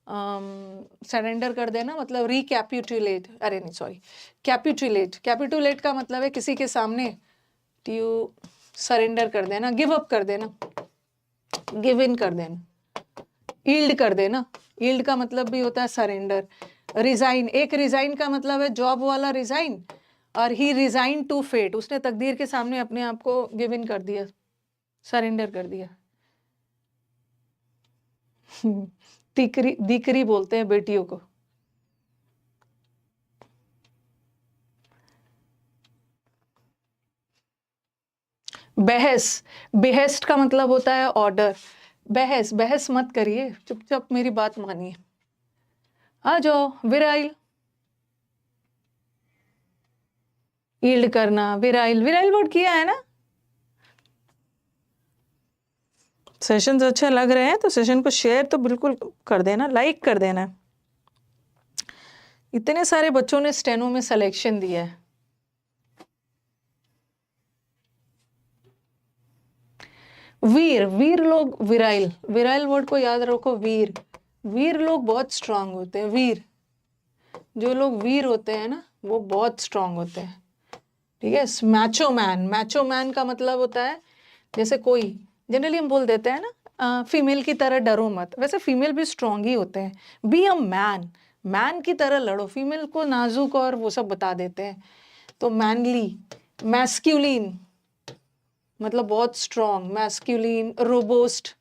[SPEAKER 1] सरेंडर कर देना मतलब रिकैपिटुलेट, अरे नहीं सॉरी, कैपिटुलेट। कैपिटुलेट का मतलब है किसी के सामने यू सरेंडर कर देना, गिव अप कर देना, गिव इन कर देना, यील्ड कर देना। यील्ड का मतलब भी होता है सरेंडर। रिजाइन, एक रिजाइन का मतलब है जॉब वाला रिजाइन, और ही रिजाइन टू फेट, उसने तकदीर के सामने अपने आप को गिव इन कर दिया, सरेंडर कर दिया। दिकरी, दिकरी बोलते हैं बेटियों को। बहस, बेहेस्ट का मतलब होता है ऑर्डर। बहस, बहस मत करिए, चुपचाप मेरी बात मानिए। आ जाओ, विराइल, यील्ड करना, विराइल, विराइल वर्ड किया है ना। सेशंस अच्छे लग रहे हैं तो सेशन को शेयर तो बिल्कुल कर देना, लाइक कर देना। इतने सारे बच्चों ने स्टेनो में सिलेक्शन दिया है। वीर, वीर लोग, विराइल, विराइल वर्ड को याद रखो, वीर। वीर लोग बहुत स्ट्रांग होते हैं। वीर, जो लोग वीर होते हैं ना वो बहुत स्ट्रांग होते हैं, ठीक है। मैचो मैन, मैचो मैन का मतलब होता है जैसे कोई, जनरली हम बोल देते हैं ना फीमेल की तरह डरो मत, वैसे फीमेल भी स्ट्रांग ही होते हैं। बी अ मैन, मैन की तरह लड़ो। फीमेल को नाजुक और वो सब बता देते हैं, तो मैनली। मैस्क्यूलिन मतलब बहुत स्ट्रांग, मैस्क्यूलिन। रोबोस्ट,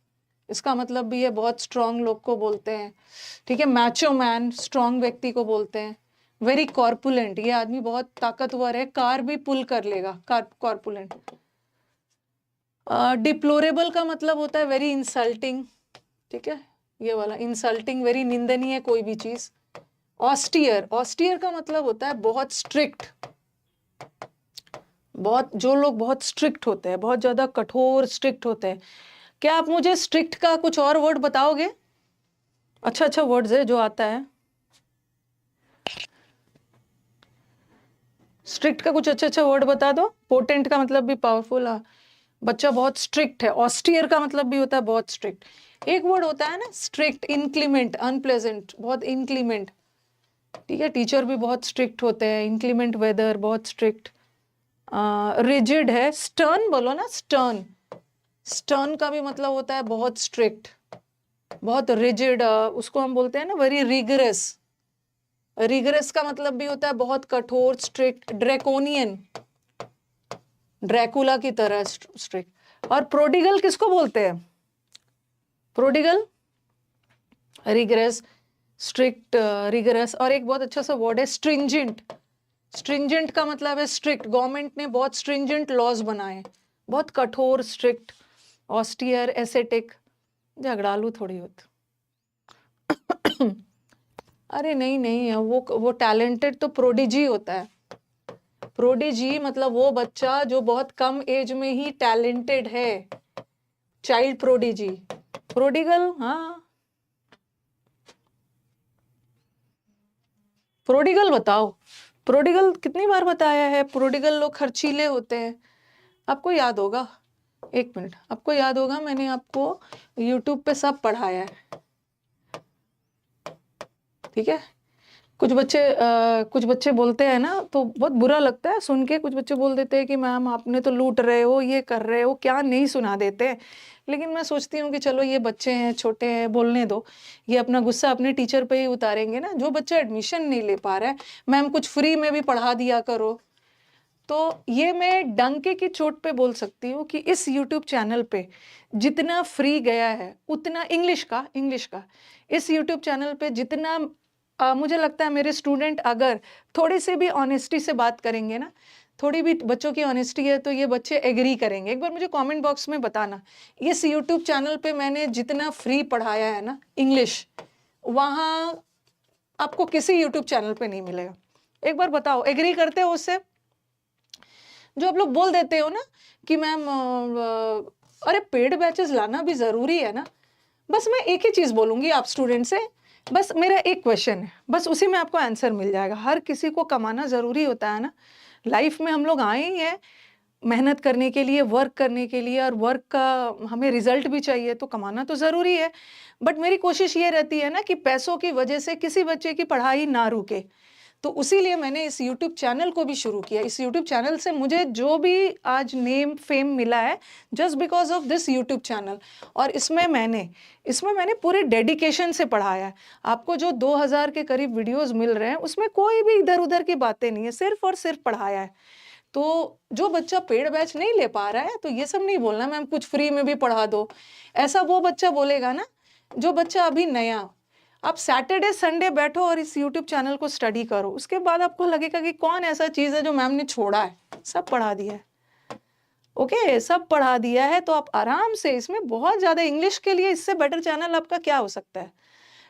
[SPEAKER 1] इसका मतलब भी है बहुत स्ट्रांग लोग को बोलते हैं, ठीक है। मैचो मैन स्ट्रांग व्यक्ति को बोलते हैं। वेरी कॉर्पुलेंट, ये आदमी बहुत ताकतवर है, कार भी पुल कर लेगा, कॉर्पुलेंट। डिप्लोरेबल का मतलब होता है वेरी इंसल्टिंग, ठीक है, ये वाला इंसल्टिंग, वेरी निंदनीय कोई भी चीज। ऑस्टियर, ऑस्टियर का मतलब होता है बहुत स्ट्रिक्ट, बहुत, जो लोग बहुत स्ट्रिक्ट होते हैं, बहुत ज़्यादा कठोर स्ट्रिक्ट होते हैं, क्या आप मुझे स्ट्रिक्ट का कुछ और वर्ड बताओगे? अच्छा वर्ड्स है जो आता है। स्ट्रिक्ट का कुछ अच्छा वर्ड बता दो। पोटेंट का मतलब भी पावरफुल। बच्चा बहुत स्ट्रिक्ट है। ऑस्टियर का मतलब भी होता है बहुत स्ट्रिक्ट। एक वर्ड होता है ना स्ट्रिक्ट, इनक्लीमेंट, अनप्लेजेंट, बहुत इनक्लीमेंट। ठीक है, टीचर भी बहुत स्ट्रिक्ट होते हैं। इनक्लीमेंट वेदर, बहुत स्ट्रिक्ट। रिजिड है। स्टर्न बोलो ना, स्टर्न। स्टर्न का भी मतलब होता है बहुत स्ट्रिक्ट, बहुत रिजिड। उसको हम बोलते हैं ना वेरी रिगरस। रिगरस का मतलब भी होता है बहुत कठोर, स्ट्रिक्ट। ड्रैकोनियन, ड्रैकुला की तरह स्ट्रिक्ट। और प्रोडिगल किसको बोलते हैं? Prodigal, rigorous, strict, rigorous. और एक बहुत अच्छा सा वर्ड है स्ट्रिंजेंट। स्ट्रिंजेंट का मतलब है स्ट्रिक्ट। गवर्नमेंट ने बहुत स्ट्रिंजेंट लॉज बनाए, बहुत कठोर, स्ट्रिक्ट। ऑस्टियर, एसेटिक, झगड़ालू थोड़ी होती। अरे नहीं, वो टैलेंटेड तो प्रोडिजी होता है। प्रोडिजी मतलब वो बच्चा जो बहुत कम एज में ही टैलेंटेड है। Child prodigy. प्रोडिगल, हाँ। प्रोडिगल बताओ। प्रोडिगल कितनी बार बताया है? प्रोडिगल लोग खर्चीले होते हैं। आपको याद होगा, एक मिनट, आपको याद होगा मैंने आपको YouTube पे सब पढ़ाया है। ठीक है, कुछ बच्चे बोलते हैं ना तो बहुत बुरा लगता है सुन के। कुछ बच्चे बोल देते हैं कि मैम आपने तो लूट रहे हो, ये कर रहे हो, क्या नहीं सुना देते। लेकिन मैं सोचती हूँ कि चलो ये बच्चे हैं, छोटे हैं, बोलने दो। ये अपना गुस्सा अपने टीचर पे ही उतारेंगे ना। जो बच्चा एडमिशन नहीं ले पा रहा है, मैम कुछ फ्री में भी पढ़ा दिया करो। तो ये मैं डंके की चोट पे बोल सकती हूँ कि इस YouTube चैनल पे जितना फ्री गया है उतना इंग्लिश का इस YouTube चैनल पे जितना मुझे लगता है मेरे स्टूडेंट अगर थोड़ी सी भी ऑनेस्टी से बात करेंगे ना, थोड़ी भी बच्चों की ऑनेस्टी है तो ये बच्चे एग्री करेंगे। एक बार मुझे कमेंट बॉक्स में बताना, इस YouTube चैनल पे मैंने जितना फ्री पढ़ाया है ना इंग्लिश, वहाँ आपको किसी YouTube चैनल पे नहीं मिलेगा। एक बार बताओ, एग्री करते हो उससे? जो आप लोग बोल देते हो ना कि मैम अरे पेड बैचेस लाना भी जरूरी है ना। बस मैं एक ही चीज बोलूंगी आप स्टूडेंट से, बस मेरा एक क्वेश्चन है, बस उसी में आपको आंसर मिल जाएगा। हर किसी को कमाना जरूरी होता है ना। लाइफ में हम लोग आए ही हैं मेहनत करने के लिए, वर्क करने के लिए, और वर्क का हमें रिजल्ट भी चाहिए, तो कमाना तो जरूरी है। बट मेरी कोशिश ये रहती है ना कि पैसों की वजह से किसी बच्चे की पढ़ाई ना रुके। तो उसीलिए मैंने इस YouTube चैनल को भी शुरू किया। इस YouTube चैनल से मुझे जो भी आज नेम फेम मिला है just because of this YouTube channel. और इसमें मैंने पूरे डेडिकेशन से पढ़ाया है। आपको जो 2000 के करीब वीडियोस मिल रहे हैं उसमें कोई भी इधर उधर की बातें नहीं है, सिर्फ और सिर्फ पढ़ाया है। तो जो बच्चा पेड बैच नहीं ले पा रहा है तो ये सब नहीं बोलना मैम कुछ फ्री में भी पढ़ा दो। ऐसा वो बच्चा बोलेगा ना जो बच्चा अभी नया। आप सैटरडे संडे बैठो और इस YouTube चैनल को स्टडी करो, उसके बाद आपको लगेगा कि कौन ऐसा चीज है जो मैम ने छोड़ा है। सब पढ़ा दिया है। ओके, सब पढ़ा दिया है तो आप आराम से इसमें बहुत ज्यादा इंग्लिश के लिए इससे बेटर चैनल आपका क्या हो सकता है?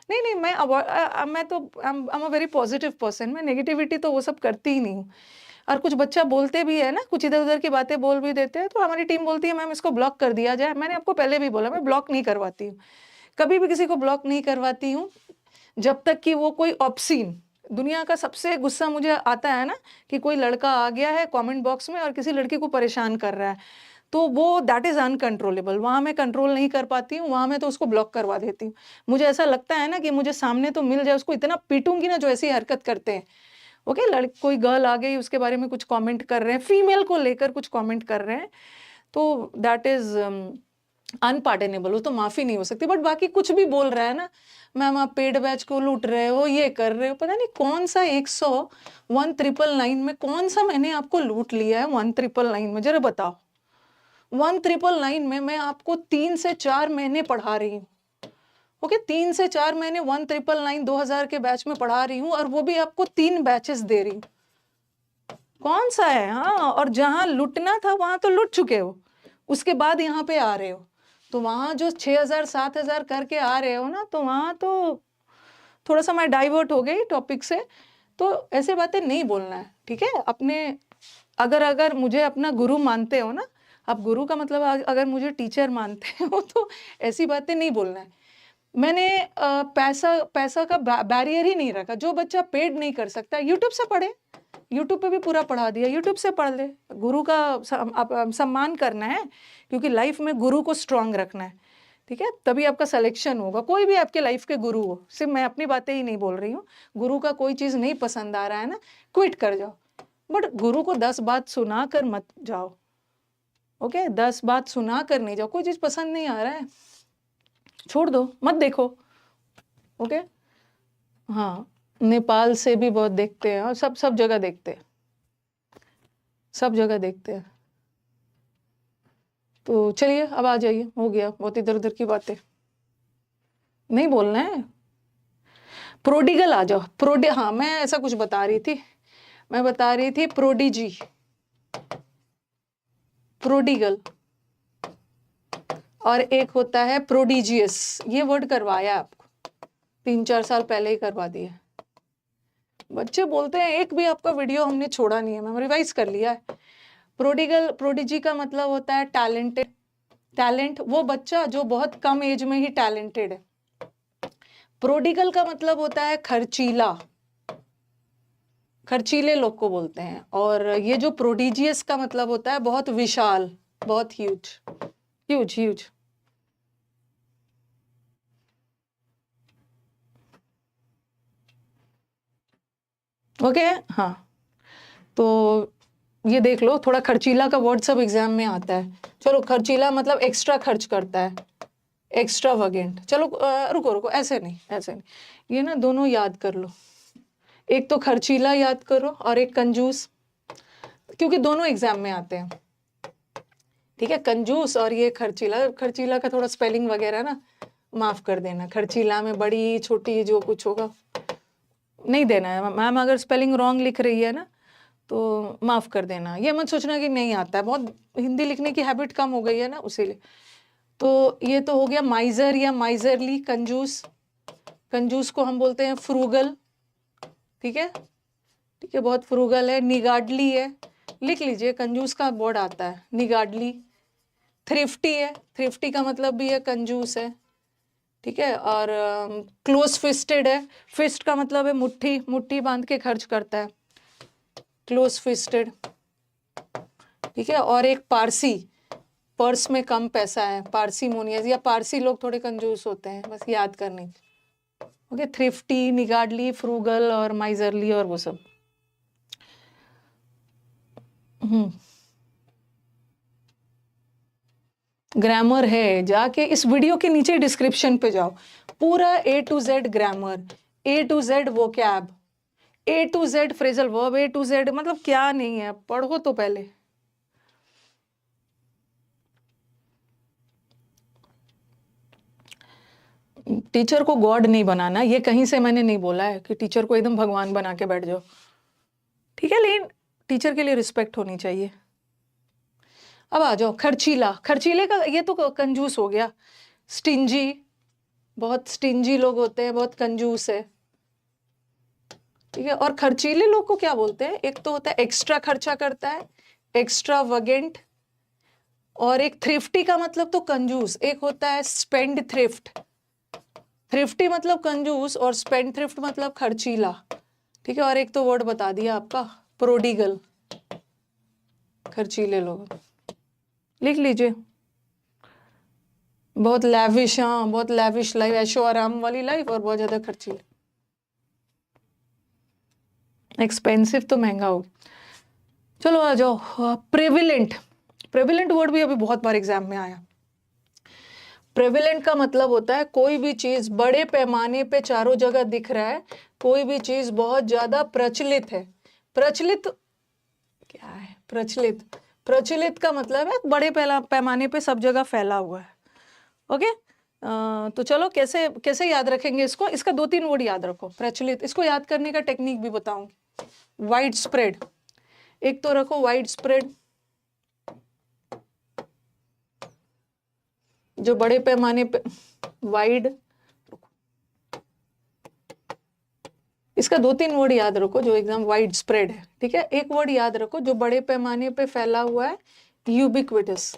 [SPEAKER 1] नहीं, मैं तो I am a very positive person. मैं नेगेटिविटी तो वो सब करती ही नहीं हूँ। और कुछ बच्चा बोलते भी है ना, कुछ इधर उधर की बातें बोल भी देते हैं तो हमारी टीम बोलती है मैम इसको ब्लॉक कर दिया जाए। मैंने आपको पहले भी बोला मैं ब्लॉक नहीं करवाती हूँ, कभी भी किसी को ब्लॉक नहीं करवाती हूँ जब तक कि वो कोई ऑब्सीन। दुनिया का सबसे गुस्सा मुझे आता है ना कि कोई लड़का आ गया है कमेंट बॉक्स में और किसी लड़की को परेशान कर रहा है, तो वो दैट इज अनकंट्रोलेबल। वहां मैं कंट्रोल नहीं कर पाती हूँ, वहां मैं तो उसको ब्लॉक करवा देती हूँ। मुझे ऐसा लगता है ना कि मुझे सामने तो मिल जाए, उसको इतना पीटूंगी ना जो ऐसी हरकत करते हैं। ओके, कोई गर्ल आ गई उसके बारे में कुछ कमेंट कर रहे हैं, फीमेल को लेकर कुछ कमेंट कर रहे हैं, तो दैट इज अनपार्डनेबल, वो तो माफी नहीं हो सकती। बट बाकी कुछ भी बोल रहा है ना, मैम आप पेड बैच को लूट रहे हो, ये कर रहे हो, पता नहीं कौन सा 100 1999 में कौन सा मैंने आपको लूट लिया है 1999 में, जरा बताओ। 1999 में मैं आपको 3 से 4 महीने पढ़ा रही हूँ। ओके, 3 से 4 महीने 1999 2000 के बैच में पढ़ा रही हूँ, और वो भी आपको 3 बैचेस दे रही हूँ। कौन सा है? हाँ, और जहां लुटना था वहां तो लुट चुके हो, उसके बाद यहाँ पे आ रहे हो। तो वहां जो 6000 7000 करके आ रहे हो ना, तो वहां तो थोड़ा सा मैं डाइवर्ट हो गई टॉपिक से। तो ऐसे बातें नहीं बोलना है, ठीक है? अपने अगर अगर मुझे अपना गुरु मानते हो ना, आप गुरु का मतलब अगर मुझे टीचर मानते हो तो ऐसी बातें नहीं बोलना है। मैंने पैसा का बैरियर ही नहीं रखा। जो बच्चा पेड नहीं कर सकता यूट्यूब से पढ़े, यूट्यूब पे भी पूरा पढ़ा दिया, यूट्यूब से पढ़ ले। गुरु का सम्मान करना है, क्योंकि लाइफ में गुरु को स्ट्रांग रखना है, ठीक है? तभी आपका सिलेक्शन होगा। कोई भी आपके लाइफ के गुरु हो, सिर्फ मैं अपनी बातें ही नहीं बोल रही हूँ। गुरु का कोई चीज़ नहीं पसंद आ रहा है ना, क्विट कर जाओ। बट गुरु को 10 बात सुना कर मत जाओ, ओके? 10 बात सुना कर नहीं जाओ। कोई चीज़ पसंद नहीं आ रहा है, छोड़ दो, मत देखो, ओके? हाँ, नेपाल से भी बहुत देखते हैं, और सब जगह देखते हैं, सब जगह देखते हैं। तो चलिए अब आ जाइए, हो गया बहुत इधर उधर की बातें, नहीं बोलना है। प्रोडिगल आ जाओ। हाँ, मैं ऐसा कुछ बता रही थी, मैं बता रही थी प्रोडिजी, प्रोडिगल, और एक होता है प्रोडिजियस। ये वर्ड करवाया आपको 3-4 साल पहले ही करवा दिया। बच्चे बोलते हैं, एक भी आपका वीडियो हमने छोड़ा नहीं है, मैं रिवाइज कर लिया है। प्रोडिगल, प्रोडिजी का मतलब होता है टैलेंटेड। टैलेंट, वो बच्चा जो बहुत कम एज में ही टैलेंटेड है। प्रोडिगल का मतलब होता है खर्चीला, खर्चीले लोग को बोलते हैं। और ये जो प्रोडिजियस का मतलब होता है बहुत विशाल, बहुत ह्यूज, ह्यूज ह्यूज। ओके, हाँ। तो ये देख लो, थोड़ा खर्चीला का वर्ड सब एग्जाम में आता है। चलो, खर्चीला मतलब एक्स्ट्रा खर्च करता है, एक्स्ट्रा वगेंट। चलो रुको रुको, ऐसे नहीं, ऐसे नहीं, ये ना दोनों याद कर लो। एक तो खर्चीला याद करो और एक कंजूस, क्योंकि दोनों एग्जाम में आते हैं, ठीक है? कंजूस और ये खर्चीला। खर्चीला का थोड़ा स्पेलिंग वगैरह ना माफ कर देना। खर्चीला में बड़ी छोटी जो कुछ होगा नहीं देना है। मैम अगर स्पेलिंग रॉन्ग लिख रही है ना तो माफ कर देना। ये मत सोचना कि नहीं आता है, बहुत हिंदी लिखने की हैबिट कम हो गई है ना, उसीलिए। तो ये तो हो गया माइजर या माइजरली, कंजूस। कंजूस को हम बोलते हैं फ्रूगल, ठीक है? ठीक है, बहुत फ्रूगल है। निगाडली है, लिख लीजिए, कंजूस का वर्ड आता है निगाडली। थ्रिफ्टी है, थ्रिफ्टी का मतलब भी है कंजूस है, ठीक है? और क्लोज फिस्टेड है। फिस्ट का मतलब है मुट्ठी, मुट्ठी बांध के खर्च करता है, क्लोज फिस्टेड, ठीक है? और एक पारसी, पर्स में कम पैसा है, पार्सिमोनियस, या पारसी लोग थोड़े कंजूस होते हैं, बस याद करने। ओके, थ्रिफ्टी, निगाडली, फ्रूगल और माइजरली और वो सब। ग्रामर है, जाके इस वीडियो के नीचे डिस्क्रिप्शन पे जाओ, पूरा A to Z grammar, A to Z vocab, A to Z phrasal verb, A to Z मतलब क्या नहीं है, पढ़ो तो पहले। टीचर को गॉड नहीं बनाना, ये कहीं से मैंने नहीं बोला है कि टीचर को एकदम भगवान बना के बैठ जाओ, ठीक है? लेकिन टीचर के लिए रिस्पेक्ट होनी चाहिए। अब आ जाओ खर्चीला। खर्चीले का ये तो कंजूस हो गया। स्टिंजी, बहुत स्टिंजी लोग होते हैं, बहुत कंजूस है, ठीक है? और खर्चीले लोग को क्या बोलते हैं? एक तो होता है एक्स्ट्रा खर्चा करता है, एक्स्ट्रा वगेंट। और एक थ्रिफ्टी का मतलब तो कंजूस, एक होता है स्पेंड थ्रिफ्ट। थ्रिफ्टी मतलब कंजूस और स्पेंड थ्रिफ्ट मतलब खर्चीला, ठीक है? और एक तो वर्ड बता दिया आपका प्रोडिगल, खर्चीले लोग, लिख लीजिए। बहुत लैविश, हाँ, बहुत लैविश लाइफ, ऐशो आराम वाली लाइफ, और बहुत ज्यादा खर्चीले। एक्सपेंसिव तो महंगा हो। चलो आ जाओ प्रेविलेंट। प्रेविलेंट वर्ड भी अभी बहुत बार एग्जाम में आया। प्रेविलेंट का मतलब होता है कोई भी चीज बड़े पैमाने पे चारों जगह दिख रहा है, कोई भी चीज बहुत ज्यादा प्रचलित है। प्रचलित क्या है? प्रचलित, प्रचलित का मतलब है बड़े पैमाने पे सब जगह फैला हुआ है, ओके? तो चलो कैसे कैसे याद रखेंगे इसको? इसका 2-3 वर्ड याद रखो। प्रचलित, इसको याद करने का टेक्निक भी बताऊंगी। वाइड स्प्रेड, एक तो रखो वाइड स्प्रेड, जो बड़े पैमाने पे, वाइड, इसका 2-3 वर्ड याद रखो जो एकदम वाइड स्प्रेड है, ठीक है। एक वर्ड याद रखो जो बड़े पैमाने पे फैला हुआ है, यूबिक्विटस।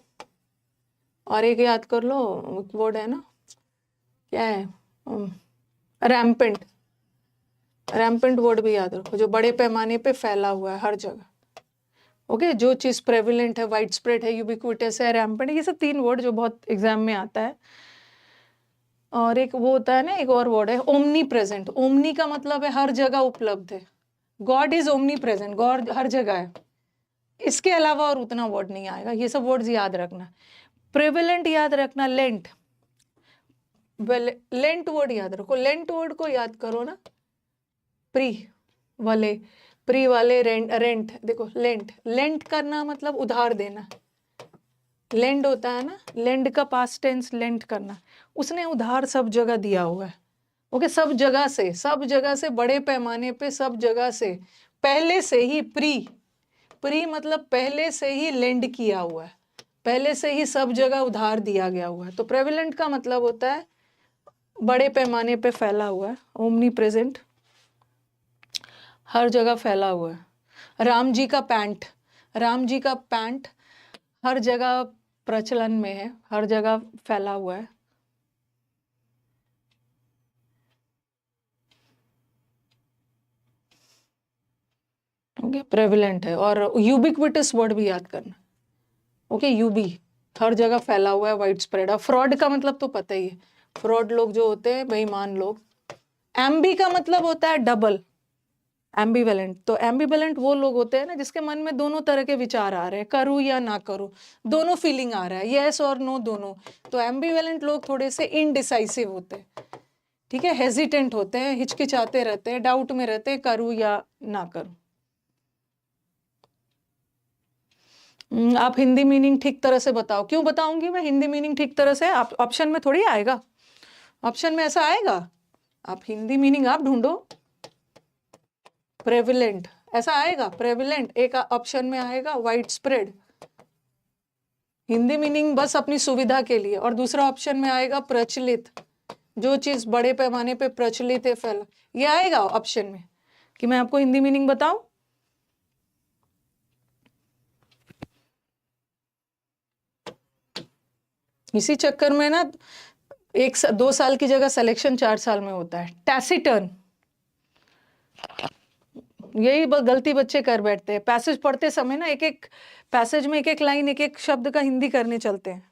[SPEAKER 1] और एक याद कर लो, वर्ड है ना, क्या है, रैम्पेंट। रैम्पेंट वर्ड भी याद रखो, जो बड़े पैमाने पे फैला हुआ है हर जगह। ओके, जो चीज़ प्रेविलेंट है, वाइड स्प्रेड है, यूबिक्विटस है, रैम्पेंट, ये सब 3 वर्ड जो बहुत एग्जाम में आता है। और एक वो होता है ना, एक और वर्ड है ओमनी प्रेजेंट। ओमनी का मतलब है हर जगह उपलब्ध है। God is omnipresent, God हर जगह है। इसके अलावा और उतना वर्ड नहीं आएगा। ये सब वर्ड्स याद रखना। प्रेविलेंट याद रखना, लेंट। लेंट वर्ड याद रखो। लेंट वर्ड को याद करो ना, प्री वाले, प्री वाले, रेंट, रेंट। देखो लेंट, लेंट करना मतलब उधार देना। लेंड होता है ना, लेंड का पास्ट टेंस लेंट करना। उसने उधार सब जगह दिया हुआ है। ओके, सब जगह से, सब जगह से, बड़े पैमाने पे, सब जगह से, पहले से ही। प्री, प्री मतलब पहले से ही लेंड किया हुआ है, पहले से ही सब जगह उधार दिया गया हुआ है। तो प्रेविलेंट का मतलब होता है बड़े पैमाने पे फैला हुआ है, ओमनी प्रेजेंट, हर जगह फैला हुआ है। राम जी का पैंट, राम जी का पैंट हर जगह प्रचलन में है, हर जगह फैला हुआ है। ओके, प्रेविलेंट है। और यूबिक्विटस वर्ड भी याद करना। ओके, यूबी हर जगह फैला हुआ है, वाइड स्प्रेड। और फ्रॉड का मतलब तो पता ही है, फ्रॉड लोग जो होते हैं, बेईमान लोग। एम्बी का मतलब होता है डबल, एम्बीवेलेंट। तो एम्बीवेलेंट वो लोग होते हैं ना जिसके मन में दोनों तरह के विचार आ रहे हैं, करूँ या ना करूँ, दोनों फीलिंग आ रहा है, यस और नो दोनों। तो एम्बीवेलेंट लोग थोड़े से इनडिसाइसिव होते हैं, ठीक है, हेजिटेंट होते हैं, हिचकिचाते रहते हैं, डाउट में रहते हैं, करूँ या ना करूँ। आप हिंदी मीनिंग ठीक तरह से बताओ। क्यों बताऊंगी मैं हिंदी मीनिंग ठीक तरह से? आप ऑप्शन में थोड़ी आएगा, ऑप्शन में ऐसा आएगा? आप हिंदी मीनिंग आप ढूंढो। प्रेविलेंट ऐसा आएगा, प्रेविलेंट एक ऑप्शन में आएगा, वाइड स्प्रेड हिंदी मीनिंग बस अपनी सुविधा के लिए। और दूसरा ऑप्शन में आएगा प्रचलित, जो चीज बड़े पैमाने पे प्रचलित है, फैला। ये आएगा ऑप्शन में कि मैं आपको हिंदी मीनिंग बताऊं। इसी चक्कर में ना 2 साल की जगह सिलेक्शन 4 साल में होता है। टैसिटर्न, यही गलती बच्चे कर बैठते हैं। पैसेज पढ़ते समय ना एक एक पैसेज में एक एक लाइन, एक एक शब्द का हिंदी करने चलते हैं।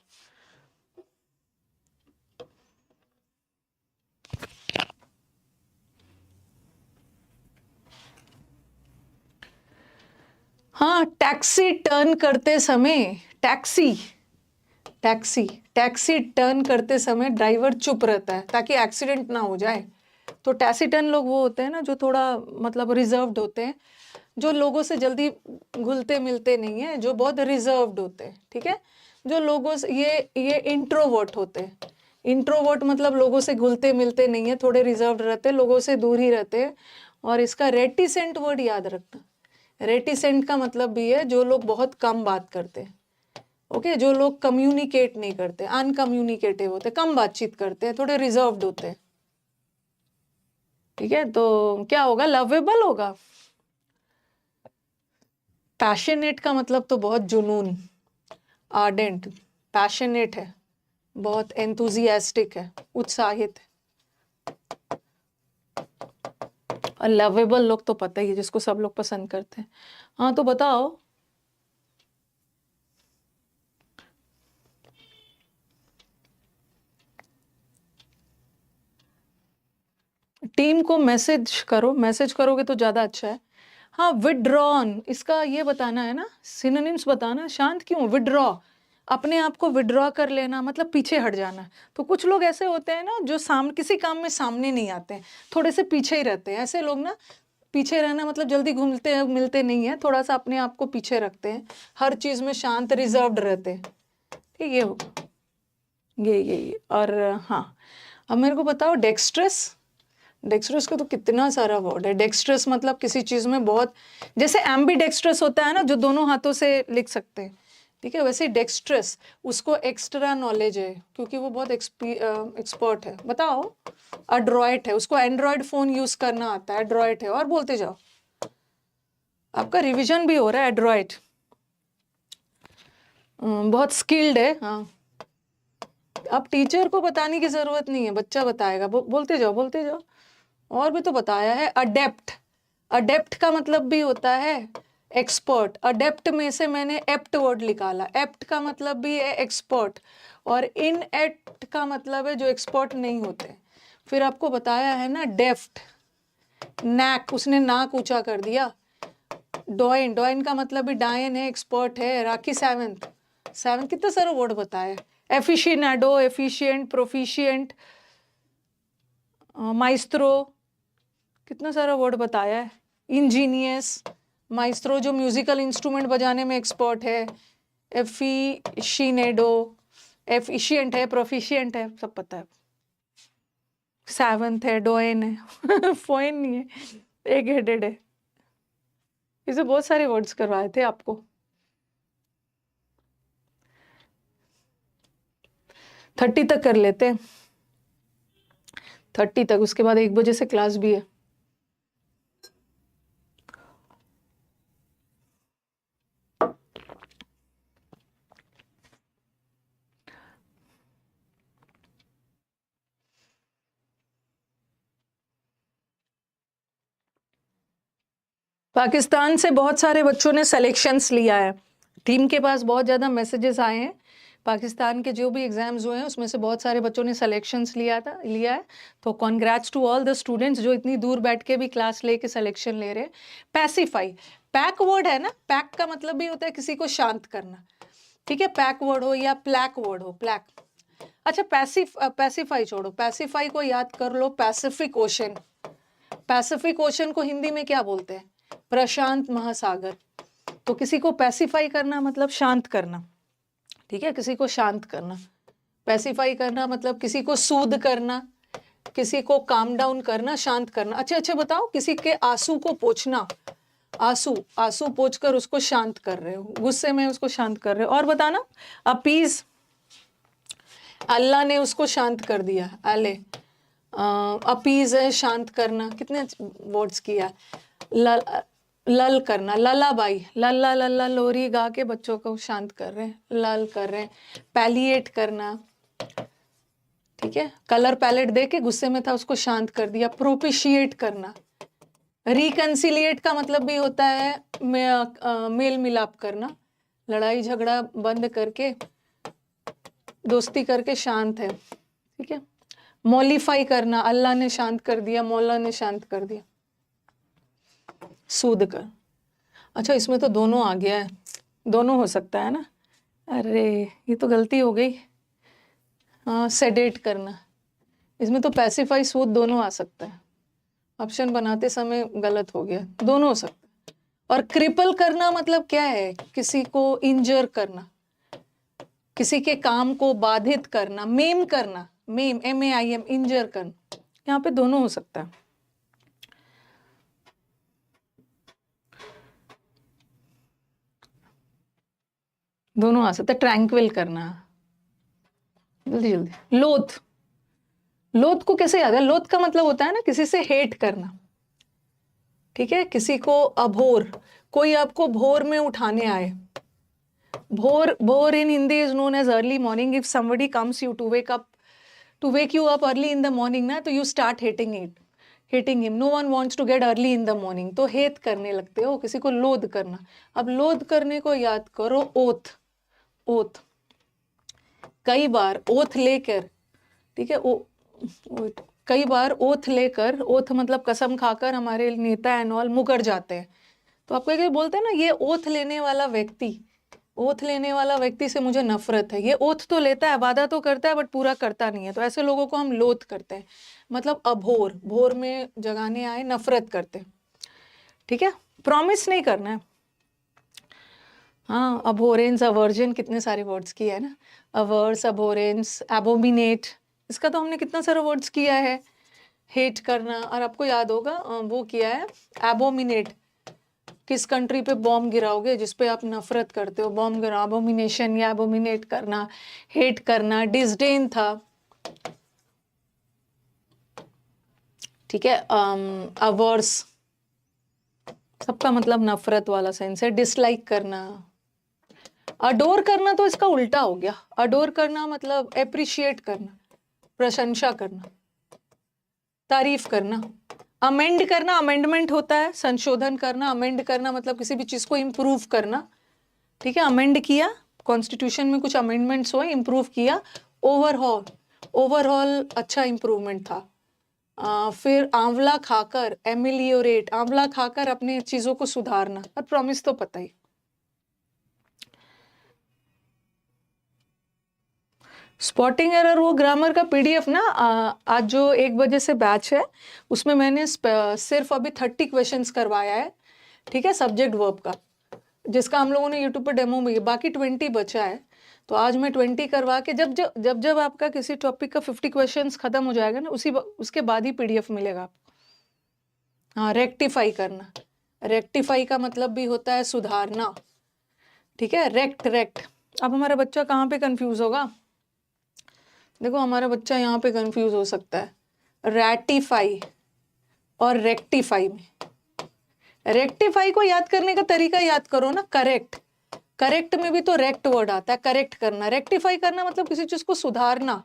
[SPEAKER 1] हाँ, टैक्सी टर्न करते समय, टैक्सी टैक्सी टैक्सी टर्न करते समय ड्राइवर चुप रहता है ताकि एक्सीडेंट ना हो जाए। तो टैसिटर्न लोग वो होते हैं ना जो थोड़ा मतलब रिजर्व्ड होते हैं, जो लोगों से जल्दी घुलते मिलते नहीं है, जो बहुत रिजर्व्ड होते हैं, ठीक है। जो लोगों से ये इंट्रोवर्ट होते हैं। इंट्रोवर्ट मतलब लोगों से घुलते मिलते नहीं है, थोड़े रिजर्व्ड रहते हैं, लोगों से दूर ही रहते हैं। और इसका रेटिसेंट वर्ड याद रखना। रेटिसेंट का मतलब भी है जो लोग बहुत कम बात करते हैं। ओके, जो लोग कम्युनिकेट नहीं करते, अनकम्युनिकेटिव होते, कम बातचीत करते हैं, थोड़े रिजर्व्ड होते हैं, ठीक है। तो क्या होगा? लवेबल होगा। पैशनेट का मतलब तो बहुत जुनून, आर्डेंट, पैशनेट है, बहुत एंथुजियास्टिक है, उत्साहित है। और लवेबल लोग तो पता ही है, जिसको सब लोग पसंद करते हैं। हाँ, तो बताओ। टीम को मैसेज करो, मैसेज करोगे तो ज्यादा अच्छा है। हाँ, विड्रॉन, इसका ये बताना है ना, सिनोनिम्स बताना। शांत क्यों? विड्रॉ, अपने आप को विड्रॉ कर लेना मतलब पीछे हट जाना। तो कुछ लोग ऐसे होते हैं ना जो किसी काम में सामने नहीं आते हैं, थोड़े से पीछे ही रहते हैं। ऐसे लोग ना, पीछे रहना मतलब जल्दी घूमते मिलते नहीं है, थोड़ा सा अपने आप को पीछे रखते हैं, हर चीज में शांत, रिजर्व्ड रहते हैं, ठीक। ये होगा, ये। और हाँ, अब मेरे को बताओ डेक्स्ट्रस। डेक्स्ट्रस का तो कितना सारा वर्ड है। डेक्स्ट्रस मतलब किसी चीज में बहुत, जैसे एम्बी डेक्स्ट्रस होता है ना जो दोनों हाथों से लिख सकते हैं, ठीक है। वैसे डेक्स्ट्रस, उसको एक्स्ट्रा नॉलेज है क्योंकि वो बहुत एक्सपर्ट है। बताओ, अड्रॉइट है, उसको एंड्रॉयड फोन यूज करना आता है, एड्रॉइट है। और बोलते जाओ, आपका रिवीजन भी हो रहा है। एड्रॉइट बहुत स्किल्ड है। हाँ, अब टीचर को बताने की जरूरत नहीं है, बच्चा बताएगा। बोलते जाओ, बोलते जाओ। और भी तो बताया है। अडेप्ट, अडेप्ट का मतलब भी होता है एक्सपर्ट। अडेप्ट में से मैंने एप्ट वर्ड निकाला। एप्ट का मतलब भी है एक्सपर्ट, और इन एप्ट का मतलब है जो एक्सपर्ट नहीं होते। फिर आपको बताया है ना डेफ्ट, नैक, उसने नाक ऊंचा कर दिया। डॉइन, डॉइन का मतलब भी डायन है, एक्सपर्ट है। राखी सेवेंथ, सेवेंथ कितना सारा वर्ड बताया। एफिशिएंटो, एफिशिएंट, प्रोफिशिएंट, माइस्ट्रो, कितना सारा वर्ड बताया है। इंजीनियस, माइस्ट्रो जो म्यूजिकल इंस्ट्रूमेंट बजाने में एक्सपर्ट है। एफिशिएंटो, एफिशिएंट है, प्रोफिशिएंट है, सब पता है। सेवेंथ है, डोएन है फोइन नहीं है, एक हेडेड है। इसे बहुत सारे वर्ड्स करवाए थे आपको। 30 तक कर लेते हैं, 30 तक। उसके बाद 1 बजे से क्लास भी है। पाकिस्तान से बहुत सारे बच्चों ने सिलेक्शंस लिया है। टीम के पास बहुत ज़्यादा मैसेजेस आए हैं। पाकिस्तान के जो भी एग्जाम्स हुए हैं उसमें से बहुत सारे बच्चों ने सिलेक्शंस लिया है। तो congrats to all the students जो इतनी दूर बैठ के भी क्लास लेके सिलेक्शन ले रहे हैं। पैसिफाई, पैक वर्ड है ना, पैक का मतलब भी होता है किसी को शांत करना। ठीक है, पैक वर्ड हो या प्लैक वर्ड हो, प्लैक। अच्छा, पैसिफाई छोड़ो, पैसिफाई को याद कर लो, पैसिफिक ओशन। पैसिफिक ओशन को हिंदी में क्या बोलते हैं? प्रशांत महासागर। तो किसी को पैसिफाई करना मतलब शांत करना। ठीक है, किसी को शांत करना। पैसिफाई करना मतलब किसी को सूद करना, किसी को काम डाउन करना, शांत करना। अच्छा अच्छा, बताओ, किसी के आंसू को पोंछना, आंसू, आंसू पोंछकर उसको शांत कर रहे हो, गुस्से में उसको शांत कर रहे हो। और बताना, अपीज, अल्लाह ने उसको शांत कर दिया, अले। अपीज है शांत करना, कितने वर्ड्स किया। लल करना, ललाबाई, लल्ला लल्ला लोरी गा के बच्चों को शांत कर रहे हैं, लल कर रहे हैं। पैलिएट करना, ठीक है, कलर पैलेट दे के गुस्से में था उसको शांत कर दिया। प्रोपिशिएट करना। रिकंसिलिएट का मतलब भी होता है मेल मिलाप करना, लड़ाई झगड़ा बंद करके दोस्ती करके शांत है। ठीक है, मॉलिफाई करना, अल्लाह ने शांत कर दिया, मौला ने शांत कर दिया। सूद कर। अच्छा, इसमें तो दोनों आ गया है, दोनों हो सकता है ना। अरे ये तो गलती हो गई। हाँ, सेडेट करना, इसमें तो पैसिफाई सूद दोनों आ सकता है। ऑप्शन बनाते समय गलत हो गया, दोनों हो सकता है। और क्रिपल करना मतलब क्या है? किसी को इंजर करना, किसी के काम को बाधित करना। मेम करना, मेम, MAIM, इंजर करना। यहाँ पे दोनों हो सकता है। दोनों आ सकता है। ट्रैंक्विल करना, जल्दी जल्दी। लोथ, लोथ को कैसे याद है? लोथ का मतलब होता है ना किसी से हेट करना। ठीक है, किसी को अभोर, कोई आपको भोर में उठाने आए। भोर, भोर in Hindi is known as early morning. If somebody comes you to wake you up early in the morning ना, तो you start hating him. No one wants to get early in the morning. तो hate करने लगते हो, किसी को लोध करना। अब लोध करने को याद करो, ओथ, ओथ। कई बार ओथ लेकर, ठीक है, कई बार ओथ लेकर, ओथ मतलब कसम खाकर हमारे नेता एंड ऑल मुकर जाते हैं। तो आपको एक बोलते हैं ना, ये ओथ लेने वाला व्यक्ति, ओथ लेने वाला व्यक्ति से मुझे नफरत है। ये ओथ तो लेता है, वादा तो करता है, बट पूरा करता नहीं है। तो ऐसे लोगों को हम लोथ करते हैं, मतलब अभोर, भोर में जगाने आए, नफरत करते हैं। ठीक है, प्रॉमिस नहीं करना है। हाँ, अभोरेंस, अवर्जन, कितने सारे वर्ड्स किए है ना। अवर्स, अभोरेंस, एबोमिनेट, इसका तो हमने कितना सारा वर्ड्स किया है। हेट करना, और आपको याद होगा वो किया है एबोमिनेट, किस कंट्री पे बॉम्ब गिराओगे जिस पे आप नफरत करते हो, बॉम्ब गिरा, अबोमिनेशन या अबोमिनेट करना, हेट करना, डिसडेन था, ठीक है। अवर्स सबका मतलब नफरत वाला सेंस है, डिसलाइक करना। अडोर करना तो इसका उल्टा हो गया, अडोर करना मतलब एप्रिशिएट करना, प्रशंसा करना, तारीफ करना। अमेंड करना, अमेंडमेंट होता है संशोधन करना, अमेंड करना मतलब किसी भी चीज को इम्प्रूव करना, ठीक है। अमेंड किया, कॉन्स्टिट्यूशन में कुछ अमेंडमेंट्स हुए, इम्प्रूव किया। ओवरहॉल, ओवरऑल अच्छा इम्प्रूवमेंट था। फिर आंवला खाकर, एमिलियोरेट, आंवला खाकर अपने चीजों को सुधारना, और प्रॉमिस तो पता ही। स्पॉटिंग एरर वो ग्रामर का पीडीएफ ना, आज जो 1 बजे से बैच है उसमें मैंने सिर्फ अभी 30 क्वेश्चंस करवाया है, ठीक है, सब्जेक्ट वर्ब का, जिसका हम लोगों ने यूट्यूब पर डेमो में, बाकी 20 बचा है। तो आज मैं 20 करवा के जब जब जब जब आपका किसी टॉपिक का 50 क्वेश्चंस खत्म हो जाएगा ना, उसके बाद ही पीडीएफ मिलेगा आपको। हाँ, रेक्टिफाई करना, रेक्टिफाई का मतलब भी होता है सुधारना, ठीक है। रेक्ट। अब हमारा बच्चा कहाँ पे कंफ्यूज होगा, देखो हमारा बच्चा यहाँ पे कंफ्यूज हो सकता है, रैटिफाई और रेक्टिफाई में। रेक्टिफाई को याद करने का तरीका याद करो ना, करेक्ट, करेक्ट में भी तो रेक्ट वर्ड आता है, करेक्ट करना। रेक्टिफाई करना मतलब किसी चीज को सुधारना,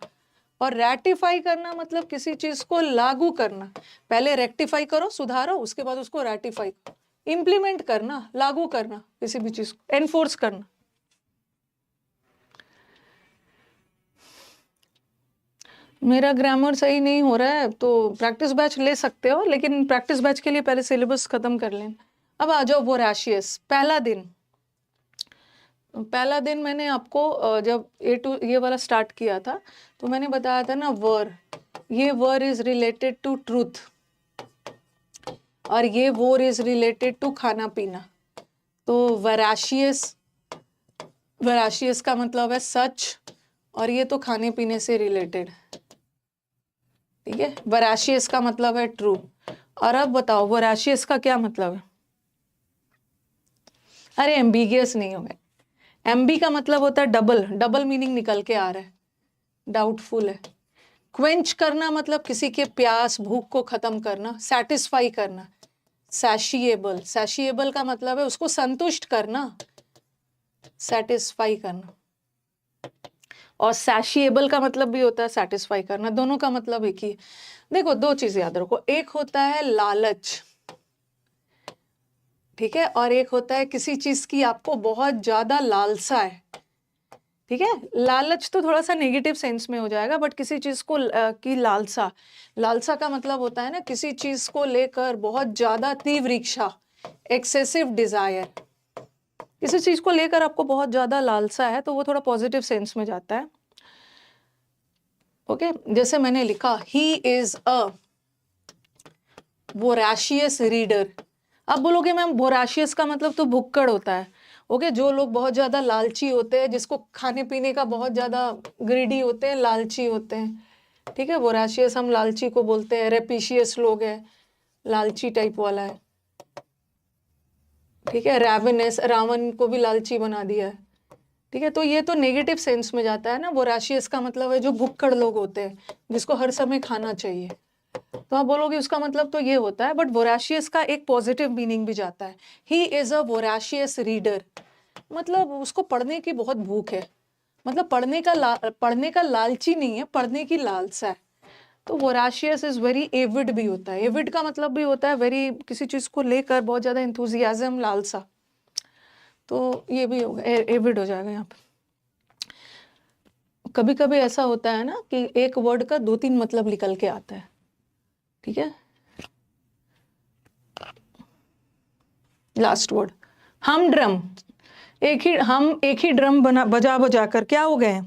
[SPEAKER 1] और रैटिफाई करना मतलब किसी चीज को लागू करना। पहले रेक्टिफाई करो, सुधारो, उसके बाद उसको रैटिफाई करो, इंप्लीमेंट करना, लागू करना, किसी भी चीज को एनफोर्स करना। मेरा ग्रामर सही नहीं हो रहा है तो प्रैक्टिस बैच ले सकते हो, लेकिन प्रैक्टिस बैच के लिए पहले सिलेबस खत्म कर लें। अब आ जाओ वोराशियस। पहला दिन मैंने आपको जब ये वाला स्टार्ट किया था तो मैंने बताया था ना, ये वर इज रिलेटेड टू ट्रूथ, और ये वोर इज रिलेटेड टू खाना पीना। तो वराशियस का मतलब है सच, और ये तो खाने पीने से रिलेटेड, ठीक है। वराशियस का मतलब है ट्रू। और अब बताओ वराशियस का क्या मतलब है। अरे एम्बिगियस नहीं होगा, एम्बी का मतलब होता है डबल, डबल मीनिंग निकल के आ रहा है, डाउटफुल है। क्वेंच करना मतलब किसी के प्यास भूख को खत्म करना, सेटिस्फाई करना। सैशिएबल, सैशिएबल का मतलब है उसको संतुष्ट करना, सेटिस्फाई करना। और सैशिएबल का मतलब भी होता है सेटिस्फाई करना, दोनों का मतलब एक ही। देखो 2 चीज याद रखो, एक होता है लालच, ठीक है, और एक होता है किसी चीज की आपको बहुत ज्यादा लालसा है, ठीक है। लालच तो थोड़ा सा नेगेटिव सेंस में हो जाएगा, बट किसी चीज को की लालसा, लालसा का मतलब होता है ना किसी चीज को लेकर बहुत ज्यादा तीव्र इच्छा, एक्सेसिव डिजायर। किसी चीज को लेकर आपको बहुत ज्यादा लालसा है तो वो थोड़ा पॉजिटिव सेंस में जाता है, ओके। जैसे मैंने लिखा, he is a voracious reader. अब बोलोगे मैम वोराशियस का मतलब तो भुक्कड़ होता है, ओके। जो लोग बहुत ज्यादा लालची होते हैं, जिसको खाने पीने का बहुत ज्यादा ग्रीडी होते हैं, लालची होते हैं, ठीक है। वोराशियस हम लालची को बोलते हैं, रेपिशियस लोग है, लालची टाइप वाला है, ठीक है। रैवेनस, रावण को भी लालची बना दिया है, ठीक है। तो ये तो नेगेटिव सेंस में जाता है ना। वोराशियस का मतलब है जो भुक्कड़ लोग होते हैं, जिसको हर समय खाना चाहिए। तो आप बोलोगे उसका मतलब तो ये होता है, बट वोराशियस का एक पॉजिटिव मीनिंग भी जाता है। He is a voracious reader, मतलब उसको पढ़ने की बहुत भूख है, मतलब पढ़ने का लालची नहीं है, पढ़ने की लालसा है। तो वोराशियस इज वेरी एविड भी होता है, एविड का मतलब भी होता है वेरी, किसी चीज को लेकर बहुत ज्यादा एंथुजियाज्म, लालसा। तो ये भी होगा, एविड हो जाएगा यहाँ पे। कभी कभी ऐसा होता है ना कि एक वर्ड का 2-3 मतलब निकल के आता है, ठीक है। लास्ट वर्ड, हम ड्रम, हम एक ही ड्रम बजा बजा कर क्या हो गए,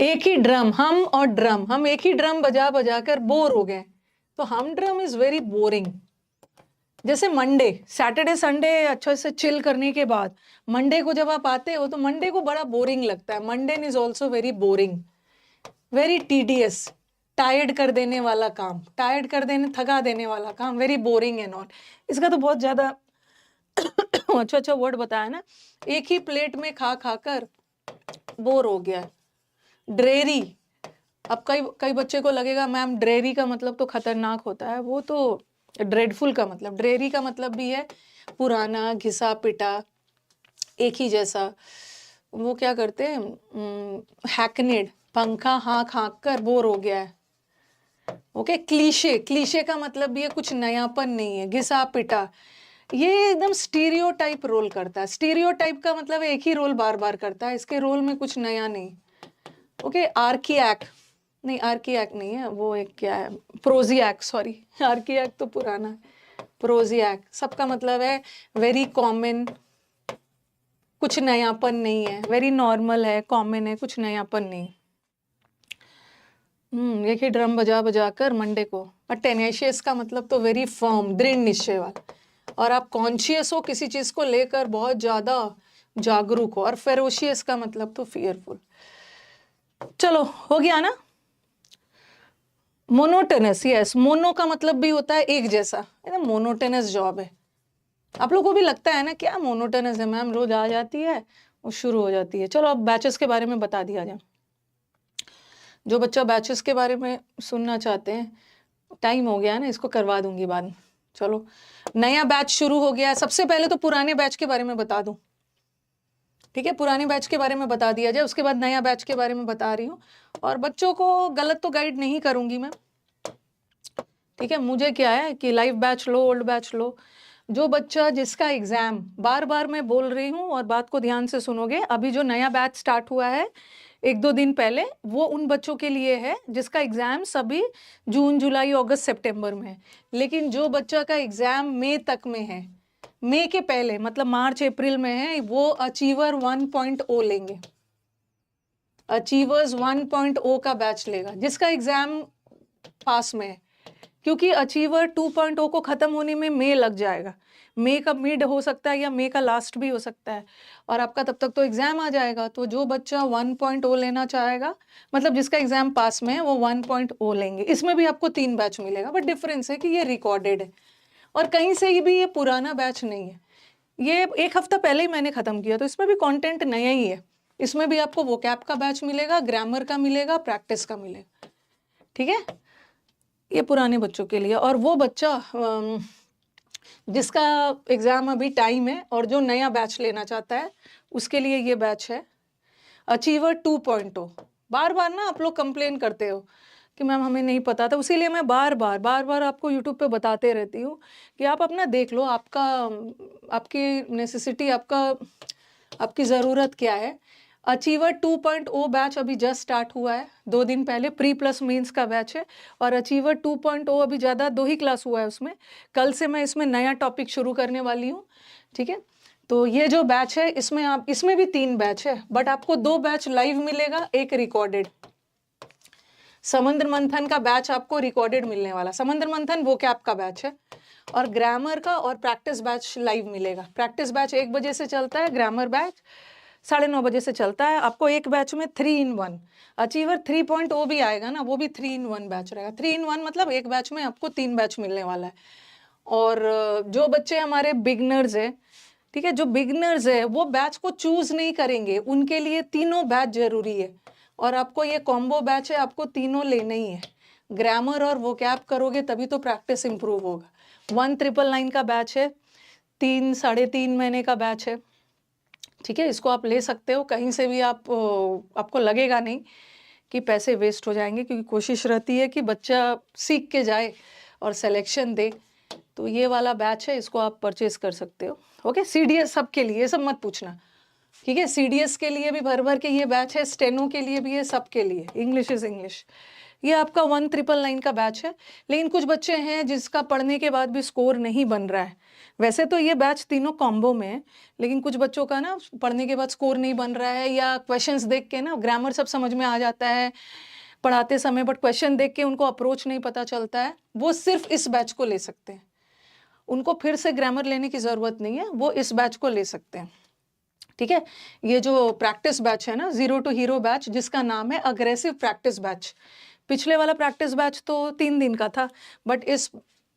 [SPEAKER 1] एक ही ड्रम, हम और ड्रम, हम एक ही ड्रम बजा बजा कर बोर हो गए। तो हम ड्रम इज वेरी बोरिंग, जैसे मंडे, सैटरडे संडे अच्छे से चिल करने के बाद मंडे को जब आप आते हो तो मंडे को बड़ा बोरिंग लगता है। Monday is also very boring, very tedious, tired कर देने वाला काम, टायर्ड कर देने, थका देने वाला काम, वेरी बोरिंग एंड ऑल। इसका तो बहुत ज्यादा अच्छा अच्छा वर्ड बताया ना। एक ही प्लेट में खा खाकर बोर हो गया है। ड्रेरी, अब कई कई बच्चे को लगेगा मैम ड्रेरी का मतलब तो खतरनाक होता है, वो तो ड्रेडफुल का मतलब, ड्रेरी का मतलब भी है पुराना, घिसा पिटा, एक ही जैसा। वो क्या करते हैं, हैकनेड, पंखा हाँक हाँक कर बोर हो गया है। ओके, क्लीशे, क्लीशे का मतलब भी है कुछ नयापन नहीं है, घिसा पिटा, ये एकदम स्टीरियोटाइप रोल करता है। स्टीरियोटाइप का मतलब एक ही रोल बार बार करता है, इसके रोल में कुछ नया नहीं। ओके, आर्कियाक, नहीं आर्कियाक नहीं है, वो एक क्या है, प्रोजियाक, सॉरी आर्कियाक तो पुराना है, प्रोजियाक सबका मतलब है वेरी कॉमन, कुछ नयापन नहीं है, वेरी नॉर्मल है, कॉमन है, कुछ नयापन नहीं। एक ही ड्रम बजा बजा कर मंडे को। और टेनेशियस का मतलब तो वेरी फर्म, दृढ़ निश्चय वाला, और आप कॉन्शियस हो किसी चीज को लेकर, बहुत ज्यादा जागरूक हो। और फेरोशियस का मतलब तो फियरफुल। चलो हो गया ना। मोनोटोनस, यस, मोनो का मतलब भी होता है एक जैसा, मोनोटोनस जॉब है। आप लोगों को भी लगता है ना क्या मोनोटोनस है मैम, रोज आ जाती है और शुरू हो जाती है। चलो अब बैचेस के बारे में बता दिया जाए। जो बच्चा बैचेस के बारे में सुनना चाहते हैं, टाइम हो गया ना, इसको करवा दूंगी बाद में। चलो नया बैच शुरू हो गया है। सबसे पहले तो पुराने बैच के बारे में बता दूं, ठीक है, पुराने बैच के बारे में बता दिया जाए, उसके बाद नया बैच के बारे में बता रही हूँ। और बच्चों को गलत तो गाइड नहीं करूंगी मैं, ठीक है। मुझे क्या है कि लाइव बैच लो, ओल्ड बैच लो, जो बच्चा जिसका एग्जाम, बार बार मैं बोल रही हूँ और बात को ध्यान से सुनोगे, अभी जो नया बैच स्टार्ट हुआ है एक दो दिन पहले, वो उन बच्चों के लिए है जिसका एग्जाम सभी जून जुलाई अगस्त सितंबर में है। लेकिन जो बच्चा का एग्जाम मई तक में है, मई के पहले मतलब मार्च अप्रैल में है, वो अचीवर 1.0 लेंगे, अचीवर्स 1.0 का बैच लेगा जिसका एग्जाम पास में है। क्योंकि अचीवर 2.0 को खत्म होने में मई लग जाएगा, मई का मिड हो सकता है या मई का लास्ट भी हो सकता है, और आपका तब तक तो एग्जाम आ जाएगा। तो जो बच्चा 1.0 लेना चाहेगा, मतलब जिसका एग्जाम पास में है, वो 1.0 लेंगे। इसमें भी आपको 3 बैच मिलेगा, बट डिफरेंस है कि ये रिकॉर्डेड है और कहीं से भी ये पुराना बैच नहीं है। ये एक हफ्ता पहले ही मैंने खत्म किया, तो इसमें भी कंटेंट नया ही है। इसमें भी आपको वोकैब का बैच मिलेगा, ग्रामर का मिलेगा, प्रैक्टिस का मिलेगा, ठीक है। ये पुराने बच्चों के लिए। और वो बच्चा जिसका एग्जाम अभी टाइम है और जो नया बैच लेना चाहता है, उसके लिए ये बैच है अचीवर 2.0। बार बार ना आप लोग कंप्लेन करते हो कि मैम हमें नहीं पता था, उसीलिए मैं बार बार आपको यूट्यूब पे बताते रहती हूँ कि आप अपना देख लो, आपका, आपकी नेसेसिटी, आपकी ज़रूरत क्या है। अचीवर 2.0 बैच अभी जस्ट स्टार्ट हुआ है 2 दिन पहले, प्री प्लस मेंस का बैच है। और अचीवर 2.0 अभी ज़्यादा 2 ही क्लास हुआ है उसमें, कल से मैं इसमें नया टॉपिक शुरू करने वाली हूँ, ठीक है। तो ये जो बैच है इसमें आप, इसमें भी 3 बैच है, बट आपको 2 बैच लाइव मिलेगा, एक रिकॉर्डेड। समुद्र मंथन का बैच आपको रिकॉर्डेड मिलने वाला, समुद्र मंथन वोकैब का बैच है, और ग्रामर का और प्रैक्टिस बैच लाइव मिलेगा। प्रैक्टिस बैच 1 बजे से चलता है, ग्रामर बैच 9:30 बजे से चलता है। आपको एक बैच में 3 in 1 अचीवर 3.0 भी आएगा ना, वो भी 3 in 1 बैच रहेगा। 3 in 1 मतलब एक बैच में आपको 3 बैच मिलने वाला है। और जो बच्चे हमारे बिगनर्स है, ठीक है, जो बिगनर्स है वो बैच को चूज नहीं करेंगे, उनके लिए तीनों बैच जरूरी है। और आपको ये कॉम्बो बैच है, आपको तीनों लेने ही है। ग्रामर और वोकैब करोगे तभी तो प्रैक्टिस इंप्रूव होगा। 1999 का बैच है, 3-3.5 महीने का बैच है, ठीक है। इसको आप ले सकते हो कहीं से भी, आप आपको लगेगा नहीं कि पैसे वेस्ट हो जाएंगे, क्योंकि कोशिश रहती है कि बच्चा सीख के जाए और सिलेक्शन दे। तो ये वाला बैच है, इसको आप परचेज कर सकते हो। ओके, सीडीएस सबके लिए, ये सब मत पूछना, ठीक है। सीडीएस के लिए भी भर भर के ये बैच है, स्टेनो के लिए भी है, सबके लिए, इंग्लिश इज इंग्लिश। ये आपका 1999 का बैच है। लेकिन कुछ बच्चे हैं जिसका पढ़ने के बाद भी स्कोर नहीं बन रहा है। वैसे तो ये बैच तीनों कॉम्बो में है, लेकिन कुछ बच्चों का ना पढ़ने के बाद स्कोर नहीं बन रहा है, या क्वेश्चंस देख के ना, ग्रामर सब समझ में आ जाता है पढ़ाते समय, बट क्वेश्चन देख के उनको अप्रोच नहीं पता चलता है, वो सिर्फ इस बैच को ले सकते हैं। उनको फिर से ग्रामर लेने की ज़रूरत नहीं है, वो इस बैच को ले सकते हैं। ठीक है, ये जो प्रैक्टिस बैच है ना, ज़ीरो टू हीरो बैच, जिसका नाम है अग्रेसिव प्रैक्टिस बैच। पिछले वाला प्रैक्टिस बैच तो 3 दिन का था, बट इस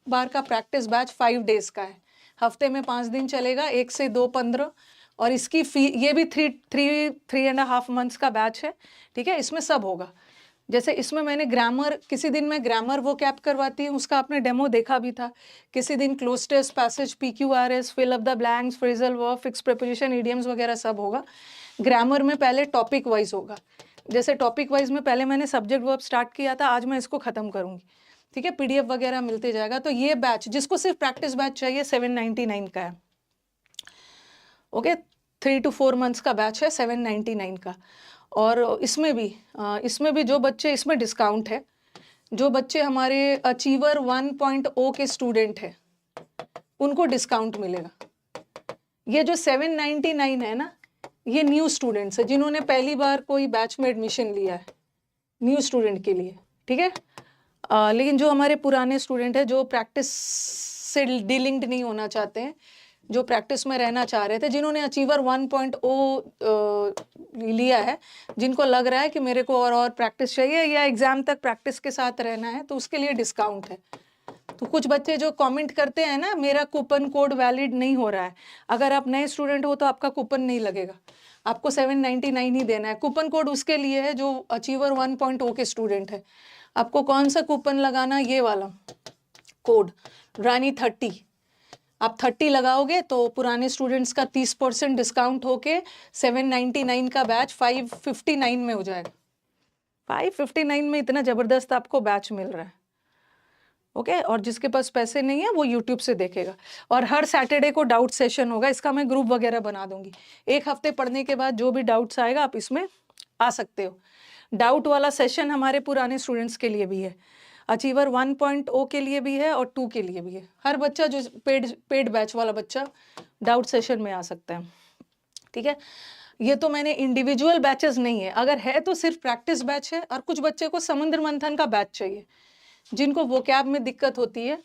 [SPEAKER 1] बार का प्रैक्टिस बैच 5 डेज़ का है। हफ्ते में 5 दिन चलेगा, 1 से 2 15, और इसकी फ़ी ये भी 3.5 मंथ्स का बैच है। ठीक है, इसमें सब होगा। जैसे इसमें मैंने ग्रामर, किसी दिन मैं ग्रामर वोकैब करवाती हूँ, उसका आपने डेमो देखा भी था। किसी दिन cloze test, passage, PQRS, fill up the blanks, phrasal verb, fix preposition, idioms वगैरह सब होगा। ग्रामर में पहले टॉपिक वाइज होगा। जैसे टॉपिक वाइज में पहले मैंने सब्जेक्ट वर्ब स्टार्ट किया था, आज मैं इसको ख़त्म करूँगी। ठीक है, PDF वगैरह मिलते जाएगा। तो ये बैच, जिसको सिर्फ प्रैक्टिस बैच चाहिए, 799 का है। ओके, 3 to 4 मंथ्स का बैच है, 799 का। और इसमें भी जो बच्चे, इसमें डिस्काउंट है, जो बच्चे हमारे अचीवर 1.0 के स्टूडेंट हैं, उनको डिस्काउंट मिलेगा। ये जो 799 है ना, ये न्यू स्टूडेंट्स है, जिन्होंने पहली बार कोई बैच में एडमिशन लिया है, न्यू स्टूडेंट के लिए। ठीक है, लेकिन जो हमारे पुराने स्टूडेंट हैं, जो प्रैक्टिस से डीलिंक्ड नहीं होना चाहते हैं, जो प्रैक्टिस में रहना चाह रहे थे, जिन्होंने अचीवर 1.0 लिया है, जिनको लग रहा है कि मेरे को और प्रैक्टिस चाहिए या एग्ज़ाम तक प्रैक्टिस के साथ रहना है, तो उसके लिए डिस्काउंट है। तो कुछ बच्चे जो कमेंट करते हैं ना, मेरा कूपन कोड वैलिड नहीं हो रहा है, अगर आप नए स्टूडेंट हो तो आपका कूपन नहीं लगेगा, आपको 799 ही देना है। कूपन कोड उसके लिए है जो अचीवर 1.0 के स्टूडेंट है। आपको कौन सा कूपन लगाना, ये वाला कोड रानी 30। आप 30 लगाओगे तो पुराने स्टूडेंट्स का 30% डिस्काउंट होके 799 का बैच 559 में हो जाएगा। 559 में इतना ज़बरदस्त आपको बैच मिल रहा है। ओके, और जिसके पास पैसे नहीं है वो यूट्यूब से देखेगा। और हर सैटरडे को डाउट सेशन होगा, इसका मैं ग्रुप वगैरह बना दूंगी। 1 हफ्ते पढ़ने के बाद जो भी डाउट्स आएगा, आप इसमें आ सकते हो। डाउट वाला सेशन हमारे पुराने स्टूडेंट्स के लिए भी है, अचीवर 1.0 के लिए भी है और 2 के लिए भी है। हर बच्चा जो पेड बैच वाला बच्चा डाउट सेशन में आ सकता है। ठीक है, ये तो मैंने इंडिविजुअल बैचेस नहीं है, अगर है तो सिर्फ प्रैक्टिस बैच है। और कुछ बच्चे को समुद्र मंथन का बैच चाहिए, जिनको वोकैब में दिक्कत होती है।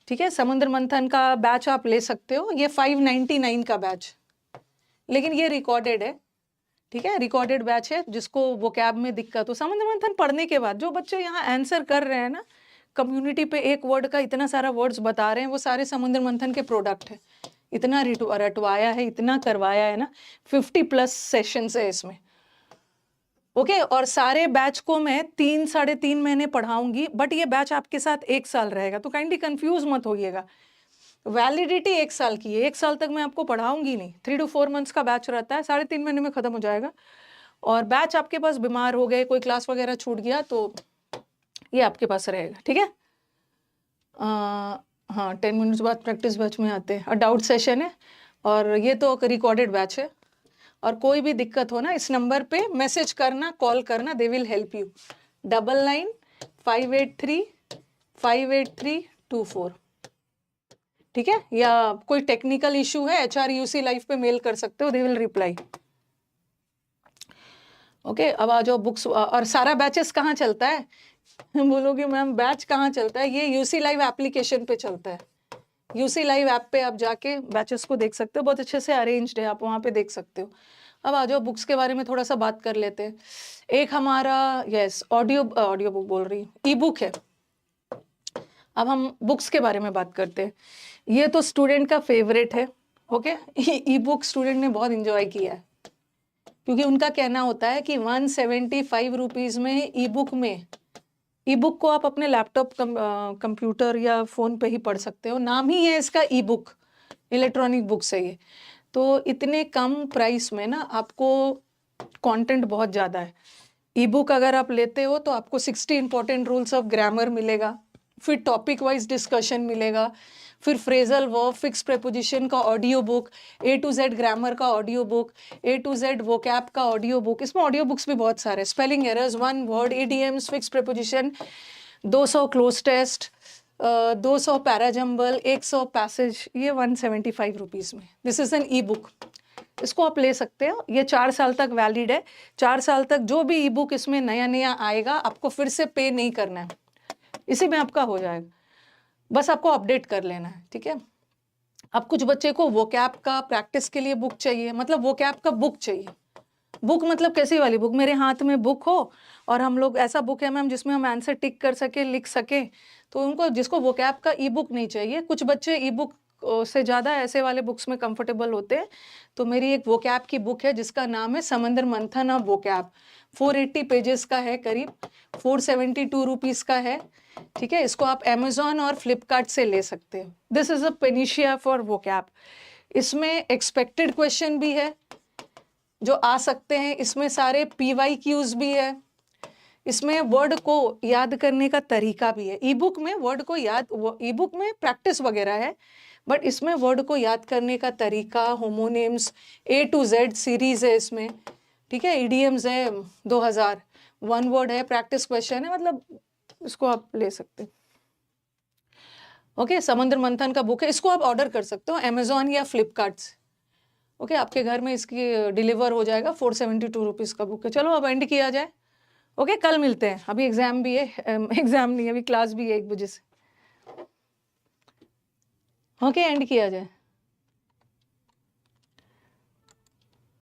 [SPEAKER 1] ठीक है, समुद्र मंथन का बैच आप ले सकते हो, ये 599 का बैच, लेकिन ये रिकॉर्डेड है। ठीक है, रिकॉर्डेड बैच है। जिसको वोकैब में दिक्कत हो, समुद्र मंथन पढ़ने के बाद जो बच्चे यहाँ आंसर कर रहे हैं ना, कम्युनिटी पे एक वर्ड का इतना सारा वर्ड्स बता रहे हैं, वो सारे समुद्र मंथन के प्रोडक्ट है। इतना रटवाया है, इतना करवाया है ना, 50+ सेशंस है इसमें। ओके, और सारे बैच को मैं 3-3.5 महीने पढ़ाऊंगी, बट ये बैच आपके साथ 1 साल रहेगा, तो काइंडली कंफ्यूज मत होइएगा। वैलिडिटी 1 साल की है, 1 साल तक मैं आपको पढ़ाऊंगी नहीं। 3 to 4 मंथ्स का बैच रहता है, 3.5 महीने में ख़त्म हो जाएगा। और बैच आपके पास बीमार हो गए, कोई क्लास वगैरह छूट गया, तो ये आपके पास रहेगा। ठीक है, हाँ, 10 मिनट्स बाद प्रैक्टिस बैच में आते हैं, और डाउट सेशन है, और ये तो रिकॉर्डेड बैच है। और कोई भी दिक्कत हो ना, इस नंबर पे मैसेज करना, कॉल करना, दे विल हेल्प यू। 9958358324। ठीक है, या कोई टेक्निकल इशू है, HRUC लाइव पे मेल कर सकते हो, दे विल रिप्लाई। ओके, अब आ जाओ बुक्स। और सारा बैचेस कहाँ चलता है? बोलोगे मैम बैच कहाँ चलता है? ये UC लाइव एप्लीकेशन पे चलता है। UC लाइव ऐप पे आप जाके बैचेस को देख सकते हो, बहुत अच्छे से अरेंज्ड है, आप वहाँ पे देख सकते हो। अब आ जाओ बुक्स के बारे में थोड़ा सा बात कर लेते हैं। एक हमारा ऑडियो बुक बोल रही हूँ, ई बुक है। अब हम बुक्स के बारे में बात करते हैं। ये तो स्टूडेंट का फेवरेट है। ओके, ई बुक स्टूडेंट ने बहुत इंजॉय किया है, क्योंकि उनका कहना होता है कि 175 रुपीज़ में ई बुक को आप अपने लैपटॉप, कंप्यूटर या फ़ोन पे ही पढ़ सकते हो। नाम ही है इसका ई बुक, इलेक्ट्रॉनिक बुक्स है ये। तो इतने कम प्राइस में ना आपको कंटेंट बहुत ज़्यादा है। ई बुक अगर आप लेते हो तो आपको 60 इंपॉर्टेंट रूल्स ऑफ ग्रामर मिलेगा, फिर टॉपिक वाइज डिस्कशन मिलेगा, फिर फ्रेजल वर्ब, फिक्स प्रेपोजिशन का audio book, A to Z grammar का audio book, A to Z vocab का ऑडियो बुक। इसमें ऑडियो बुक्स भी बहुत सारे, spelling errors, 1 word, idioms, fix preposition, 200 cloze test, 200 parajumble, 100 passage. ये 175 रुपीज़ में। This is an e book, इसको आप ले सकते हो। ये 4 साल तक वैलिड है। 4 साल तक जो भी ई बुक इसमें नया आएगा, आपको फिर से पे नहीं करना है, इसी में आपका हो जाएगा, बस आपको अपडेट कर लेना है। ठीक है, अब कुछ बच्चे को वोकैब का प्रैक्टिस के लिए बुक चाहिए, मतलब वोकैब का बुक चाहिए। बुक मतलब कैसी वाली बुक, मेरे हाथ में बुक हो और हम लोग ऐसा बुक है मैम जिसमें हम आंसर टिक कर सके, लिख सके, तो उनको, जिसको वोकैब का ई बुक नहीं चाहिए। कुछ बच्चे ई बुक से ज़्यादा ऐसे वाले बुक्स में कंफर्टेबल होते हैं। तो मेरी एक वोकैब की बुक है जिसका नाम है समंदर मंथन ऑफ वोकैब। 480 पेजेस का है, करीब 472 रुपीज़ का है। ठीक है, इसको आप अमेजोन और फ्लिपकार्ट से ले सकते हो। This is a panacea for vocab. इसमें एक्सपेक्टेड क्वेश्चन भी है जो आ सकते हैं, इसमें सारे PYQs भी है, इसमें वर्ड को याद करने का तरीका भी है। ई बुक में वर्ड को याद, ई बुक में प्रैक्टिस वगैरह है, बट इसमें वर्ड को याद करने का तरीका, homonyms, A to Z series है इसमें। ठीक है, इडियम्स है 2000, वन वर्ड है, प्रैक्टिस क्वेश्चन है, मतलब इसको आप ले सकते हैं। ओके, समंदर मंथन का बुक है, इसको आप ऑर्डर कर सकते हो अमेजोन या फ्लिपकार्ट से। ओके, आपके घर में इसकी डिलीवर हो जाएगा। 472 रुपीज़ का बुक है। चलो अब एंड किया जाए। ओके, कल मिलते हैं, अभी एग्जाम भी है, एग्जाम नहीं, अभी क्लास भी है 1 बजे से। ओके, एंड किया जाए।